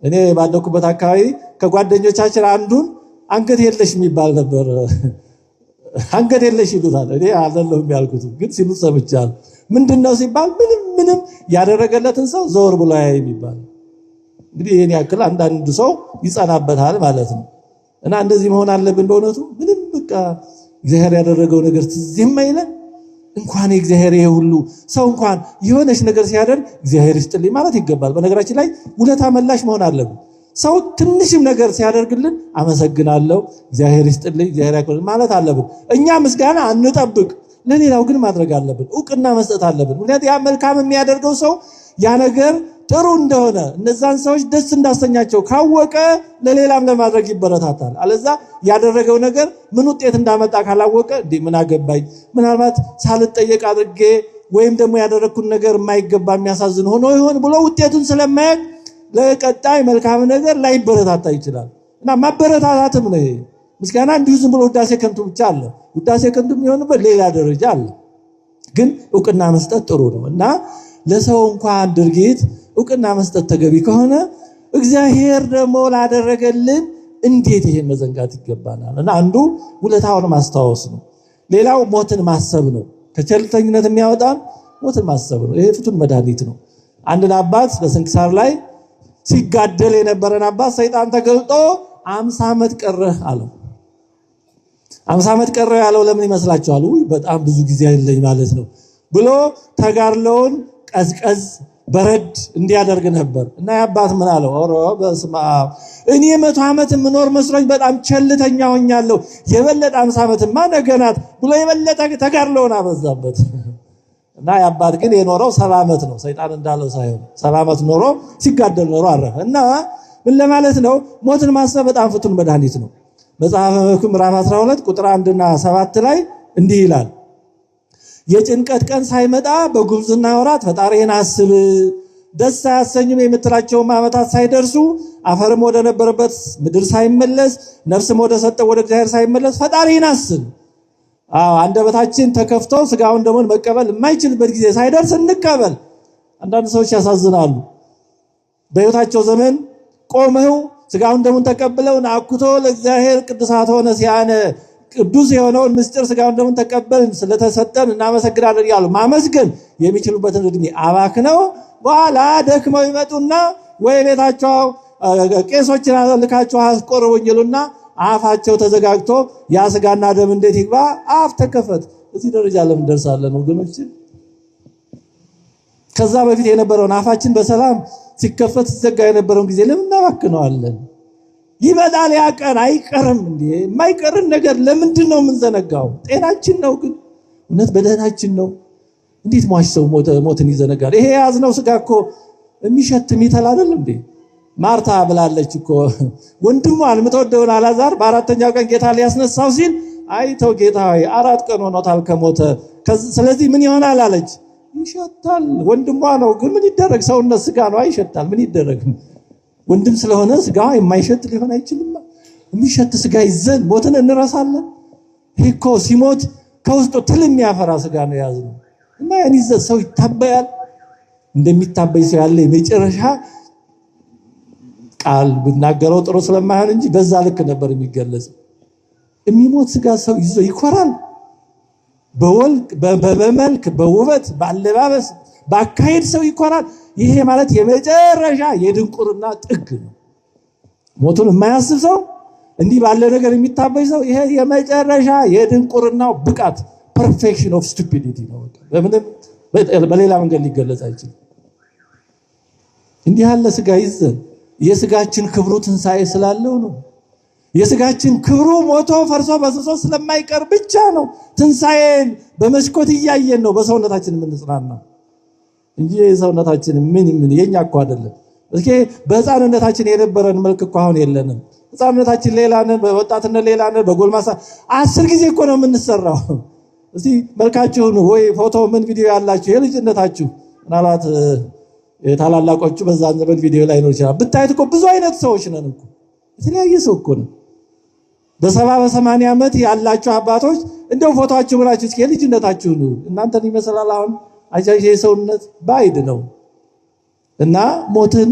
እኔ ባደኩበት አካባቢ ከጓደኞቻችን አንዱን አንገት የለሽ የሚባል ነበር። አንገት የለሽ ይሉታል። እኔ አይደለሁም ያልኩት ግን ሲሉት ሰምቻለሁ። ምንድነው ሲባል ምንም ያደረገለትን ሰው ዘወር ብሎ ያይ የሚባል። እንግዲህ ይሄን ያክል አንዳንድ ሰው ይጸናበታል ማለት ነው። እና እንደዚህ መሆን አለብን በእውነቱ። ምንም በቃ እግዚአብሔር ያደረገው ነገር ትዝ የማይለን እንኳን እግዚአብሔር ይሄ ሁሉ ሰው እንኳን የሆነች ነገር ሲያደርግ እግዚአብሔር ይስጥልኝ ማለት ይገባል። በነገራችን ላይ ውለታ መላሽ መሆን አለብን። ሰው ትንሽም ነገር ሲያደርግልን አመሰግናለሁ፣ እግዚአብሔር ይስጥልኝ፣ እግዚአብሔር ያክብርልኝ ማለት አለብን። እኛ ምስጋና አንጠብቅ፣ ለሌላው ግን ማድረግ አለብን፣ ዕውቅና መስጠት አለብን። ምክንያቱም ያ መልካም የሚያደርገው ሰው ያ ነገር ጥሩ እንደሆነ እነዛን ሰዎች ደስ እንዳሰኛቸው ካወቀ ለሌላም ለማድረግ ይበረታታል። አለዛ ያደረገው ነገር ምን ውጤት እንዳመጣ ካላወቀ እንዴ ምን አገባኝ፣ ምናልባት ሳልጠየቅ አድርጌ ወይም ደግሞ ያደረኩት ነገር የማይገባ የሚያሳዝን ሆኖ ይሆን ብሎ ውጤቱን ስለማያውቅ ለቀጣይ መልካም ነገር ላይበረታታ ይችላል። እና ማበረታታትም ነው ይሄ። ምስጋና እንዲሁ ዝም ብሎ ውዳሴ ከንቱ ብቻ አለ። ውዳሴ ከንቱ የሚሆንበት ሌላ ደረጃ አለ። ግን ዕውቅና መስጠት ጥሩ ነው። እና ለሰው እንኳን ድርጊት ዕውቅና መስጠት ተገቢ ከሆነ እግዚአብሔር ደግሞ ላደረገልን እንዴት ይሄን መዘንጋት ይገባናል? እና አንዱ ውለታውን ማስታወስ ነው። ሌላው ሞትን ማሰብ ነው። ከቸልተኝነት የሚያወጣን ሞትን ማሰብ ነው። ይሄ ፍቱን መድኃኒት ነው። አንድን አባት በስንክሳር ላይ ሲጋደል የነበረን አባት ሰይጣን ተገልጦ 50 ዓመት ቀረህ አለው። 50 ዓመት ቀረህ ያለው ለምን ይመስላችኋል? በጣም ብዙ ጊዜ አይለኝ ማለት ነው ብሎ ተጋድለውን ቀዝቀዝ በረድ እንዲያደርግ ነበር። እና ያባት ምን አለው? ኦሮ በስመ አብ እኔ 100 ዓመት የምኖር መስሎኝ በጣም ቸልተኛ ሆኛለሁ። የበለጠ 50 ዓመትማ ነገናት ብሎ የበለጠ ተጋድለውን አበዛበት። እና ያባት ግን የኖረው 70 ዓመት ነው። ሰይጣን እንዳለው ሳይሆን 70 ዓመት ኖሮ ሲጋደል ኖሮ አረፈ። እና ምን ለማለት ነው? ሞትን ማሰብ በጣም ፍቱን መድኃኒት ነው። መጽሐፈ መክብብ ምዕራፍ 12 ቁጥር 1 እና 7 ላይ እንዲህ ይላል፣ የጭንቀት ቀን ሳይመጣ በጉብዝና ወራት ፈጣሪህን አስብ፣ ደስ አያሰኙም የምትላቸውም ዓመታት ሳይደርሱ አፈርም ወደ ነበረበት ምድር ሳይመለስ ነፍስም ወደ ሰጠው ወደ እግዚአብሔር ሳይመለስ ፈጣሪህን አስብ። አንደበታችን ተከፍቶ ስጋውን ደሙን መቀበል የማይችልበት ጊዜ ሳይደርስ እንቀበል። አንዳንድ ሰዎች ያሳዝናሉ። በሕይወታቸው ዘመን ቆመው ስጋውን ደሙን ተቀብለው አኩቶ ለእግዚአብሔር ቅዱሳት ሆነ ሲያነ ቅዱስ የሆነውን ምስጢር ስጋውን ደሙን ተቀበልን ስለተሰጠን እናመሰግናለን ያሉ ማመስገን የሚችሉበትን እድሜ አባክነው በኋላ ደክመው ይመጡና ወይ ቤታቸው ቄሶችን ልካቸው አስቆርቡኝ ይሉና አፋቸው ተዘጋግቶ ያ ስጋና ደም እንዴት ይግባ? አፍ ተከፈት። እዚህ ደረጃ ለምን ደርሳለን ወገኖች? ከዛ በፊት የነበረውን አፋችን በሰላም ሲከፈት ሲዘጋ የነበረውን ጊዜ ለምን እናባክነዋለን? ይመጣል ያ ቀን አይቀርም እንዴ? የማይቀርን ነገር ለምንድን ነው የምንዘነጋው? ጤናችን ነው ግን እውነት በደህናችን ነው። እንዴት ሟች ሰው ሞትን ይዘነጋል? ይሄ ያዝነው ስጋ እኮ የሚሸት የሚተል አይደል እንዴ? ማርታ ብላለች እኮ ወንድሟን የምትወደውን አልዓዛር በአራተኛው ቀን ጌታ ሊያስነሳው ሲል አይተው ጌታ ሆይ 4 ቀን ሆኖታል ከሞተ፣ ስለዚህ ምን ይሆናል አለች። ይሸታል። ወንድሟ ነው ግን ምን ይደረግ? ሰውነት ስጋ ነው፣ አይሸታል። ምን ይደረግ? ወንድም ስለሆነ ስጋ የማይሸት ሊሆን አይችልም። የሚሸት ስጋ ይዘን ሞትን እንረሳለን? ይሄኮ ሲሞት ከውስጡ ትል የሚያፈራ ስጋ ነው ያዝነው እና ያን ይዘን ሰው ይታበያል። እንደሚታበይ ሰው ያለ የመጨረሻ ቃል ብናገረው ጥሩ ስለማይሆን እንጂ በዛ ልክ ነበር የሚገለጽ። የሚሞት ስጋ ሰው ይዞ ይኮራል። በመልክ በውበት በአለባበስ በአካሄድ ሰው ይኮራል። ይሄ ማለት የመጨረሻ የድንቁርና ጥግ ነው። ሞቱን የማያስብ ሰው እንዲህ ባለ ነገር የሚታበይ ሰው ይሄ የመጨረሻ የድንቁርናው ብቃት perfection of stupidity ነው። በምንም በሌላ መንገድ ሊገለጽ አይችልም። እንዲህ ያለ ስጋ ይዘን የስጋችን ክብሩ ትንሣኤ ስላለው ነው። የስጋችን ክብሩ ሞቶ ፈርሶ በስብሶ ስለማይቀር ብቻ ነው ትንሣኤን በመስኮት እያየን ነው በሰውነታችን የምንጽናናው እንጂ የሰውነታችን ምን የኛ እኮ አይደለም። እስኪ በሕፃንነታችን የነበረን መልክ እኮ አሁን የለንም። ሕፃንነታችን ሌላ ነን፣ በወጣትነት ሌላ ነን፣ በጎልማሳ 10 ጊዜ እኮ ነው የምንሰራው። እስቲ መልካችሁን ወይ ፎቶ ምን ቪዲዮ ያላችሁ የልጅነታችሁ ምናልባት የታላላቆቹ በዛን ዘመን ቪዲዮ ላይ ነው ይችላል ብታዩት እኮ ብዙ አይነት ሰዎች ነን እኮ የተለያየ ሰው እኮ ነው። በ70 በ80 ዓመት ያላችሁ አባቶች እንደው ፎቶአችሁ ብላችሁ እስኪ የልጅነታችሁ ነው እናንተን ይመስላል። አሁን አጃጅ የሰውነት ባይድ ነው እና ሞትን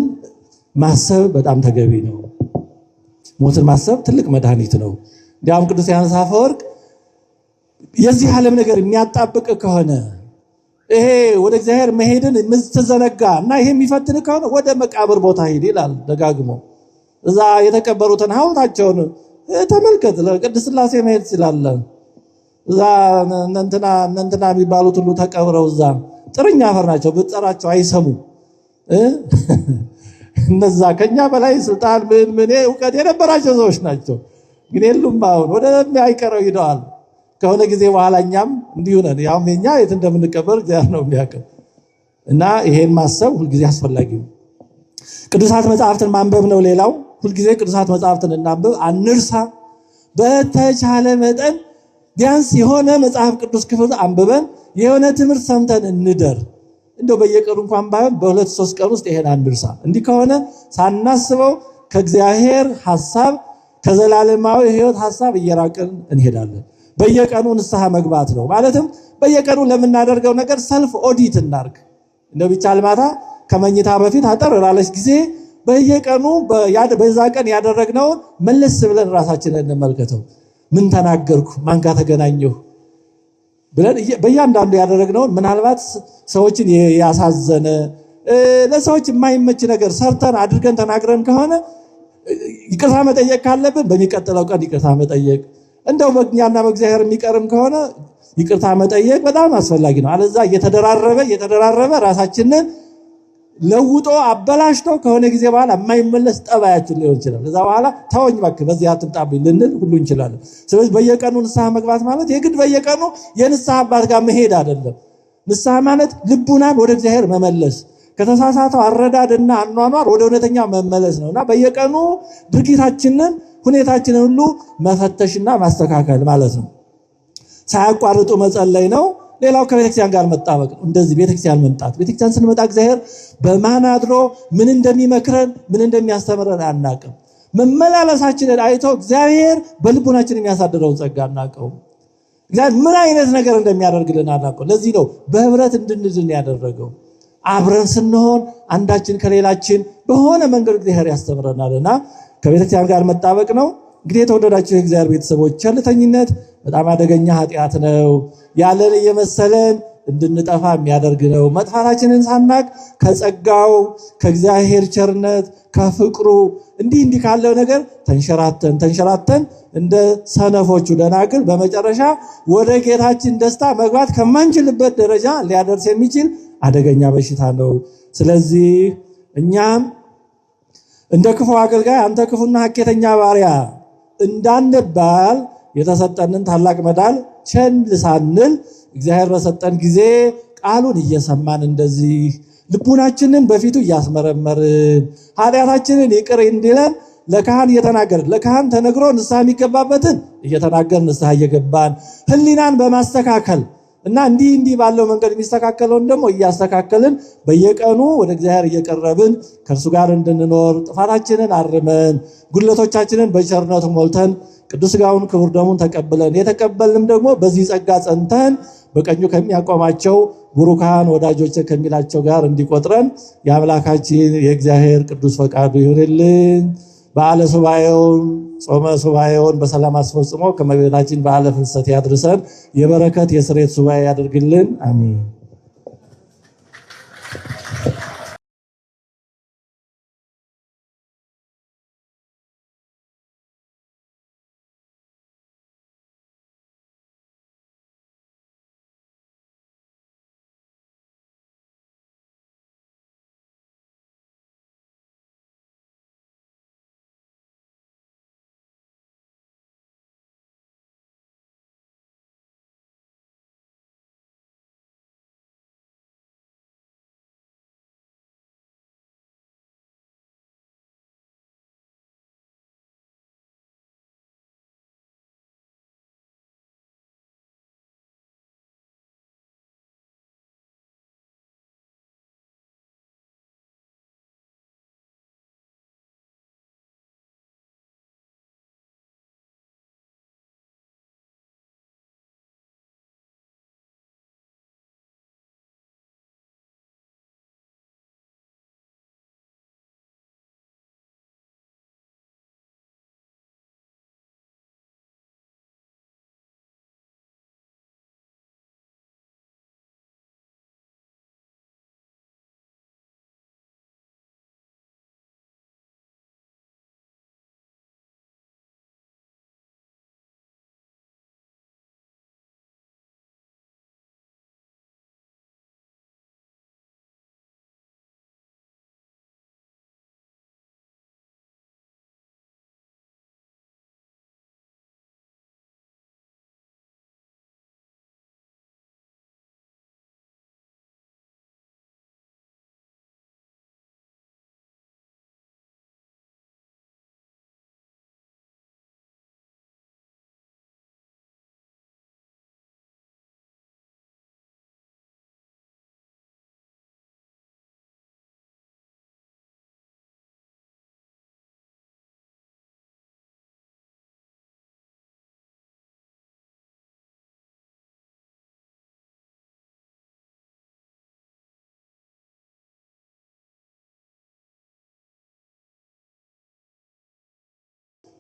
ማሰብ በጣም ተገቢ ነው። ሞትን ማሰብ ትልቅ መድኃኒት ነው። እንዲያውም ቅዱስ ዮሐንስ አፈወርቅ የዚህ ዓለም ነገር የሚያጣብቅ ከሆነ ይሄ ወደ እግዚአብሔር መሄድን ምትዘነጋ እና ይሄ የሚፈትን ከሆነ ወደ መቃብር ቦታ ሄድ ይላል ደጋግሞ። እዛ የተቀበሩትን ሐውልታቸውን ተመልከት። ለቅድስት ሥላሴ መሄድ ይችላል። እዛ እንትና የሚባሉት ሁሉ ተቀብረው እዛ ጥርኛ አፈር ናቸው። ብትጠራቸው አይሰሙ። እነዛ ከኛ በላይ ስልጣን ምን እውቀት የነበራቸው ሰዎች ናቸው። ግን የሉም። አሁን ወደ የሚያይቀረው ሂደዋል። ከሆነ ጊዜ በኋላ እኛም እንዲሁ ነን። ያው የኛ የት እንደምንቀበር እግዚአብሔር ነው የሚያውቀው። እና ይሄን ማሰብ ሁልጊዜ አስፈላጊ ነው። ቅዱሳት መጽሐፍትን ማንበብ ነው ሌላው። ሁልጊዜ ቅዱሳት መጽሐፍትን እናንብብ፣ አንርሳ። በተቻለ መጠን ቢያንስ የሆነ መጽሐፍ ቅዱስ ክፍል አንብበን የሆነ ትምህርት ሰምተን እንደር። እንደው በየቀኑ እንኳን ባይሆን በ2-3 ቀን ውስጥ ይሄን አንርሳ። እንዲህ ከሆነ ሳናስበው ከእግዚአብሔር ሐሳብ ከዘላለማዊ ሕይወት ሐሳብ እየራቅን እንሄዳለን። በየቀኑ ንስሐ መግባት ነው ማለትም በየቀኑ ለምናደርገው ነገር ሰልፍ ኦዲት እናርግ። እንደው ቢቻል ማታ ከመኝታ በፊት አጠር ላለች ጊዜ በየቀኑ በዛ ቀን ያደረግነውን መለስ ብለን ራሳችንን እንመልከተው። ምን ተናገርኩ፣ ማን ጋር ተገናኘሁ ብለን በእያንዳንዱ ያደረግነውን ምናልባት ሰዎችን ያሳዘነ ለሰዎች የማይመች ነገር ሰርተን አድርገን ተናግረን ከሆነ ይቅርታ መጠየቅ ካለብን በሚቀጥለው ቀን ይቅርታ መጠየቅ፣ እንደው በእኛና በእግዚአብሔር የሚቀርም ከሆነ ይቅርታ መጠየቅ በጣም አስፈላጊ ነው። አለዛ እየተደራረበ ራሳችንን ለውጦ አበላሽቶ ከሆነ ጊዜ በኋላ የማይመለስ ጠባያችን ሊሆን ይችላል። ከዛ በኋላ ተወኝ እባክህ በዚህ አትምጣብኝ ልንል ሁሉ እንችላለን። ስለዚህ በየቀኑ ንስሐ መግባት ማለት የግድ በየቀኑ የንስሐ አባት ጋር መሄድ አይደለም። ንስሐ ማለት ልቡናን ወደ እግዚአብሔር መመለስ፣ ከተሳሳተው አረዳድና አኗኗር ወደ እውነተኛ መመለስ ነውና በየቀኑ ድርጊታችንን ሁኔታችንን ሁሉ መፈተሽና ማስተካከል ማለት ነው። ሳያቋርጡ መጸለይ ነው። ሌላው ከቤተክርስቲያን ጋር መጣበቅ ነው። እንደዚህ ቤተክርስቲያን መምጣት። ቤተክርስቲያን ስንመጣ እግዚአብሔር በማን አድሮ ምን እንደሚመክረን ምን እንደሚያስተምረን አናውቅም። መመላለሳችንን አይቶ እግዚአብሔር በልቡናችን የሚያሳድረውን ጸጋ አናውቀው። እግዚአብሔር ምን አይነት ነገር እንደሚያደርግልን አናውቀው። ለዚህ ነው በህብረት እንድንድን ያደረገው። አብረን ስንሆን አንዳችን ከሌላችን በሆነ መንገድ እግዚአብሔር ያስተምረናልና ከቤተክርስቲያን ጋር መጣበቅ ነው። እንግዲህ የተወደዳችሁ የእግዚአብሔር ቤተሰቦች ቸልተኝነት በጣም አደገኛ ኃጢአት ነው። ያለን እየመሰለን እንድንጠፋ የሚያደርግ ነው። መጥፋታችንን ሳናቅ ከጸጋው ከእግዚአብሔር ቸርነት ከፍቅሩ እንዲህ ካለው ነገር ተንሸራተን እንደ ሰነፎቹ ደናግል በመጨረሻ ወደ ጌታችን ደስታ መግባት ከማንችልበት ደረጃ ሊያደርስ የሚችል አደገኛ በሽታ ነው። ስለዚህ እኛም እንደ ክፉ አገልጋይ አንተ ክፉና ሐኬተኛ ባሪያ እንዳንባል የተሰጠንን ታላቅ መዳል ቸል ሳንል እግዚአብሔር በሰጠን ጊዜ ቃሉን እየሰማን እንደዚህ ልቡናችንን በፊቱ እያስመረመርን ኃጢአታችንን ይቅር እንዲለን ለካህን እየተናገርን ለካህን ተነግሮ ንስሐ የሚገባበትን እየተናገርን ንስሐ እየገባን ሕሊናን በማስተካከል እና እንዲህ ባለው መንገድ የሚስተካከለውን ደግሞ እያስተካከልን በየቀኑ ወደ እግዚአብሔር እየቀረብን ከእርሱ ጋር እንድንኖር ጥፋታችንን አርመን ጉድለቶቻችንን በቸርነቱ ሞልተን ቅዱስ ሥጋውን ክቡር ደሙን ተቀብለን የተቀበልንም ደግሞ በዚህ ጸጋ ጸንተን በቀኙ ከሚያቆማቸው ቡሩካን ወዳጆች ከሚላቸው ጋር እንዲቆጥረን የአምላካችን የእግዚአብሔር ቅዱስ ፈቃዱ ይሁንልን። በዓለ ሱባኤውን ጾመ ሱባኤውን በሰላም አስፈጽሞ ከመቤታችን በዓለ ፍልሰት ያድርሰን። የበረከት የስሬት ሱባኤ ያድርግልን። አሜን።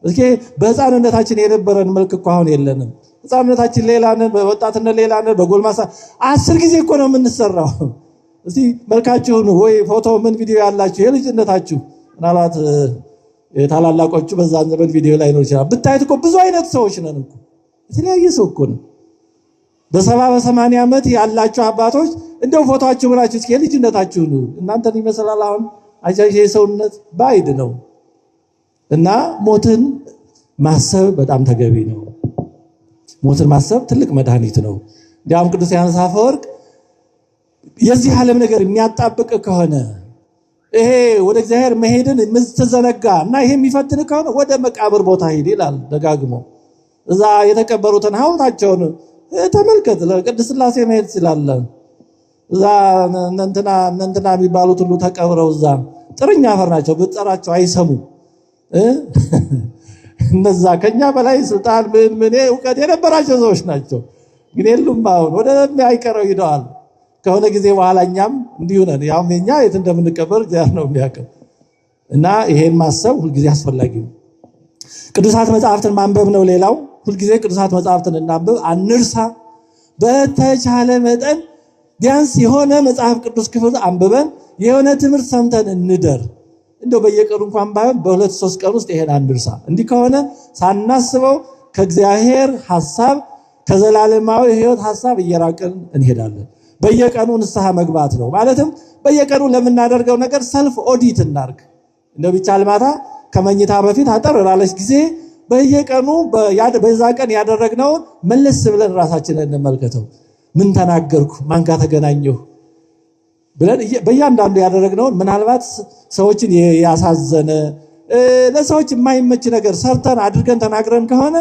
እስኪ በሕፃንነታችን የነበረን መልክ እኮ አሁን የለንም። ሕፃንነታችን ሌላ ነን፣ በወጣትነት ሌላ ነን፣ በጎልማሳ 10 ጊዜ እኮ ነው የምንሰራው። እስቲ መልካችሁን ወይ ፎቶ ምን ቪዲዮ ያላችሁ የልጅነታችሁ ምናልባት የታላላቆቹ በዛን ዘመን ቪዲዮ ላይ ነው ይችላል ብታዩት እኮ ብዙ አይነት ሰዎች ነን እኮ የተለያየ ሰው እኮ ነው። በ70 ዓመት ያላችሁ አባቶች እንደው ፎቶአችሁ ብላችሁ እስኪ የልጅነታችሁ ነው እናንተን ይመስላል። አሁን አጃጅ የሰውነት ባይድ ነው። እና ሞትን ማሰብ በጣም ተገቢ ነው። ሞትን ማሰብ ትልቅ መድኃኒት ነው። እንዲያውም ቅዱስ ዮሐንስ አፈወርቅ የዚህ ዓለም ነገር የሚያጣብቅ ከሆነ ይሄ ወደ እግዚአብሔር መሄድን የምትዘነጋ እና ይሄ የሚፈትን ከሆነ ወደ መቃብር ቦታ ሂድ ይላል ደጋግሞ። እዛ የተቀበሩትን ሐውልታቸውን ተመልከት። ለቅድስት ሥላሴ መሄድ ትችላለህ። እዛ እንትና የሚባሉት ሁሉ ተቀብረው እዛ ጥርኛ አፈር ናቸው። ብትጠራቸው አይሰሙ። እነዛ ከኛ በላይ ስልጣን ምን እውቀት የነበራቸው ሰዎች ናቸው። ግን የሉም። አሁን ወደ አይቀረው ሂደዋል። ከሆነ ጊዜ በኋላ እኛም እንዲሁ ነን። ያው እኛ የት እንደምንቀበር እግዚአብሔር ነው የሚያውቀው። እና ይሄን ማሰብ ሁልጊዜ አስፈላጊ ነው። ቅዱሳት መጽሐፍትን ማንበብ ነው ሌላው። ሁልጊዜ ቅዱሳት መጽሐፍትን እናንብብ፣ አንርሳ። በተቻለ መጠን ቢያንስ የሆነ መጽሐፍ ቅዱስ ክፍል አንብበን የሆነ ትምህርት ሰምተን እንደር። እንደው በየቀኑ እንኳን ባይሆን በ2-3 ቀን ውስጥ ይሄን አንርሳ። እንዲህ ከሆነ ሳናስበው ከእግዚአብሔር ሐሳብ ከዘላለማዊ ሕይወት ሐሳብ እየራቅን እንሄዳለን። በየቀኑ ንስሐ መግባት ነው። ማለትም በየቀኑ ለምናደርገው ነገር ሰልፍ ኦዲት እናርግ። እንደው ቢቻል ማታ ከመኝታ በፊት አጠር ላለች ጊዜ በየቀኑ በዛ ቀን ያደረግነውን መለስ ብለን ራሳችንን እንመልከተው። ምን ተናገርኩ? ማን ጋር ተገናኘሁ? ብለን በእያንዳንዱ ያደረግነውን ምናልባት ሰዎችን ያሳዘነ ለሰዎች የማይመች ነገር ሰርተን አድርገን ተናግረን ከሆነ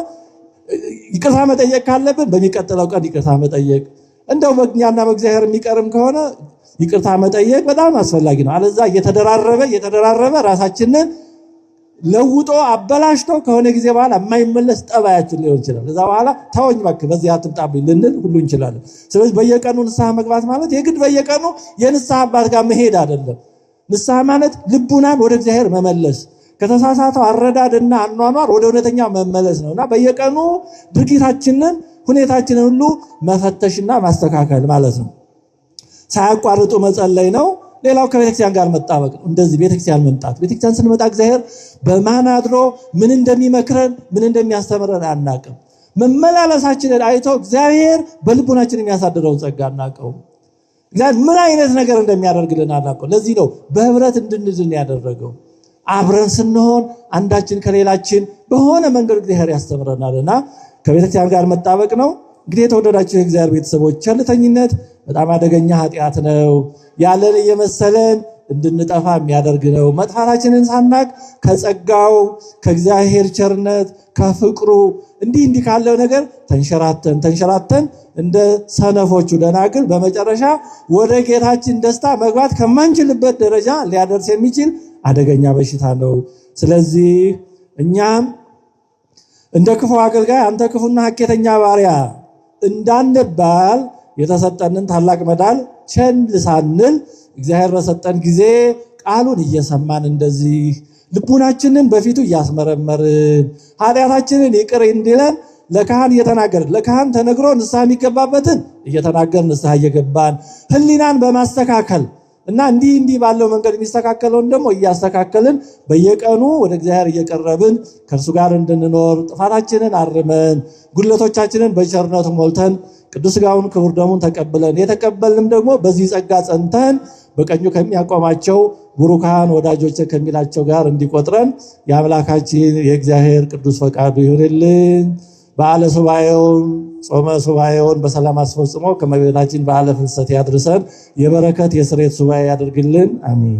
ይቅርታ መጠየቅ ካለብን በሚቀጥለው ቀን ይቅርታ መጠየቅ፣ እንደው በእኛና በእግዚአብሔር የሚቀርም ከሆነ ይቅርታ መጠየቅ በጣም አስፈላጊ ነው። አለዛ እየተደራረበ ራሳችንን ለውጦ አበላሽቶ ከሆነ ጊዜ በኋላ የማይመለስ ጠባያችን ሊሆን ይችላል። ከዛ በኋላ ተወኝ እባክህ በዚህ አትምጣብኝ ልንል ሁሉ እንችላለን። ስለዚህ በየቀኑ ንስሐ መግባት ማለት የግድ በየቀኑ የንስሐ አባት ጋር መሄድ አይደለም። ንስሐ ማለት ልቡናን ወደ እግዚአብሔር መመለስ፣ ከተሳሳተው አረዳድና አኗኗር ወደ እውነተኛ መመለስ ነውና በየቀኑ ድርጊታችንን ሁኔታችንን ሁሉ መፈተሽና ማስተካከል ማለት ነው። ሳያቋርጡ መጸለይ ነው። ሌላው ከቤተክርስቲያን ጋር መጣበቅ ነው። እንደዚህ ቤተክርስቲያን መምጣት። ቤተክርስቲያን ስንመጣ እግዚአብሔር በማን አድሮ ምን እንደሚመክረን ምን እንደሚያስተምረን አናቅም። መመላለሳችንን አይቶ እግዚአብሔር በልቡናችን የሚያሳድረውን ጸጋ አናቀው። እግዚአብሔር ምን አይነት ነገር እንደሚያደርግልን አናቀው። ለዚህ ነው በህብረት እንድንድን ያደረገው። አብረን ስንሆን አንዳችን ከሌላችን በሆነ መንገድ እግዚአብሔር ያስተምረናልና ከቤተክርስቲያን ጋር መጣበቅ ነው። እንግዲህ የተወደዳችሁ የእግዚአብሔር ቤተሰቦች ቸልተኝነት በጣም አደገኛ ኃጢአት ነው። ያለን እየመሰለን እንድንጠፋ የሚያደርግ ነው። መጥፋታችንን ሳናቅ ከጸጋው ከእግዚአብሔር ቸርነት ከፍቅሩ እንዲህ ካለው ነገር ተንሸራተን እንደ ሰነፎቹ ደናግል በመጨረሻ ወደ ጌታችን ደስታ መግባት ከማንችልበት ደረጃ ሊያደርስ የሚችል አደገኛ በሽታ ነው። ስለዚህ እኛም እንደ ክፉ አገልጋይ አንተ ክፉና ሐኬተኛ ባሪያ እንዳንባል የተሰጠንን ታላቅ መዳል ቸል ሳንል እግዚአብሔር በሰጠን ጊዜ ቃሉን እየሰማን እንደዚህ ልቡናችንን በፊቱ እያስመረመርን ኃጢአታችንን ይቅር እንዲለን ለካህን እየተናገርን ለካህን ተነግሮ ንስሐ የሚገባበትን እየተናገርን ንስሐ እየገባን ሕሊናን በማስተካከል እና እንዲህ ባለው መንገድ የሚስተካከለውን ደግሞ እያስተካከልን በየቀኑ ወደ እግዚአብሔር እየቀረብን ከእርሱ ጋር እንድንኖር ጥፋታችንን አርመን ጉድለቶቻችንን በቸርነቱ ሞልተን ቅዱስ ሥጋውን ክቡር ደሙን ተቀብለን የተቀበልንም ደግሞ በዚህ ጸጋ ጸንተን በቀኙ ከሚያቆማቸው ቡሩካን ወዳጆች ከሚላቸው ጋር እንዲቆጥረን የአምላካችን የእግዚአብሔር ቅዱስ ፈቃዱ ይሁንልን። በዓለ ሱባኤውን ጾመ ሱባኤውን በሰላም አስፈጽሞ ከመቤታችን በዓለ ፍልሰት ያድርሰን። የበረከት የስሬት ሱባኤ ያድርግልን። አሜን።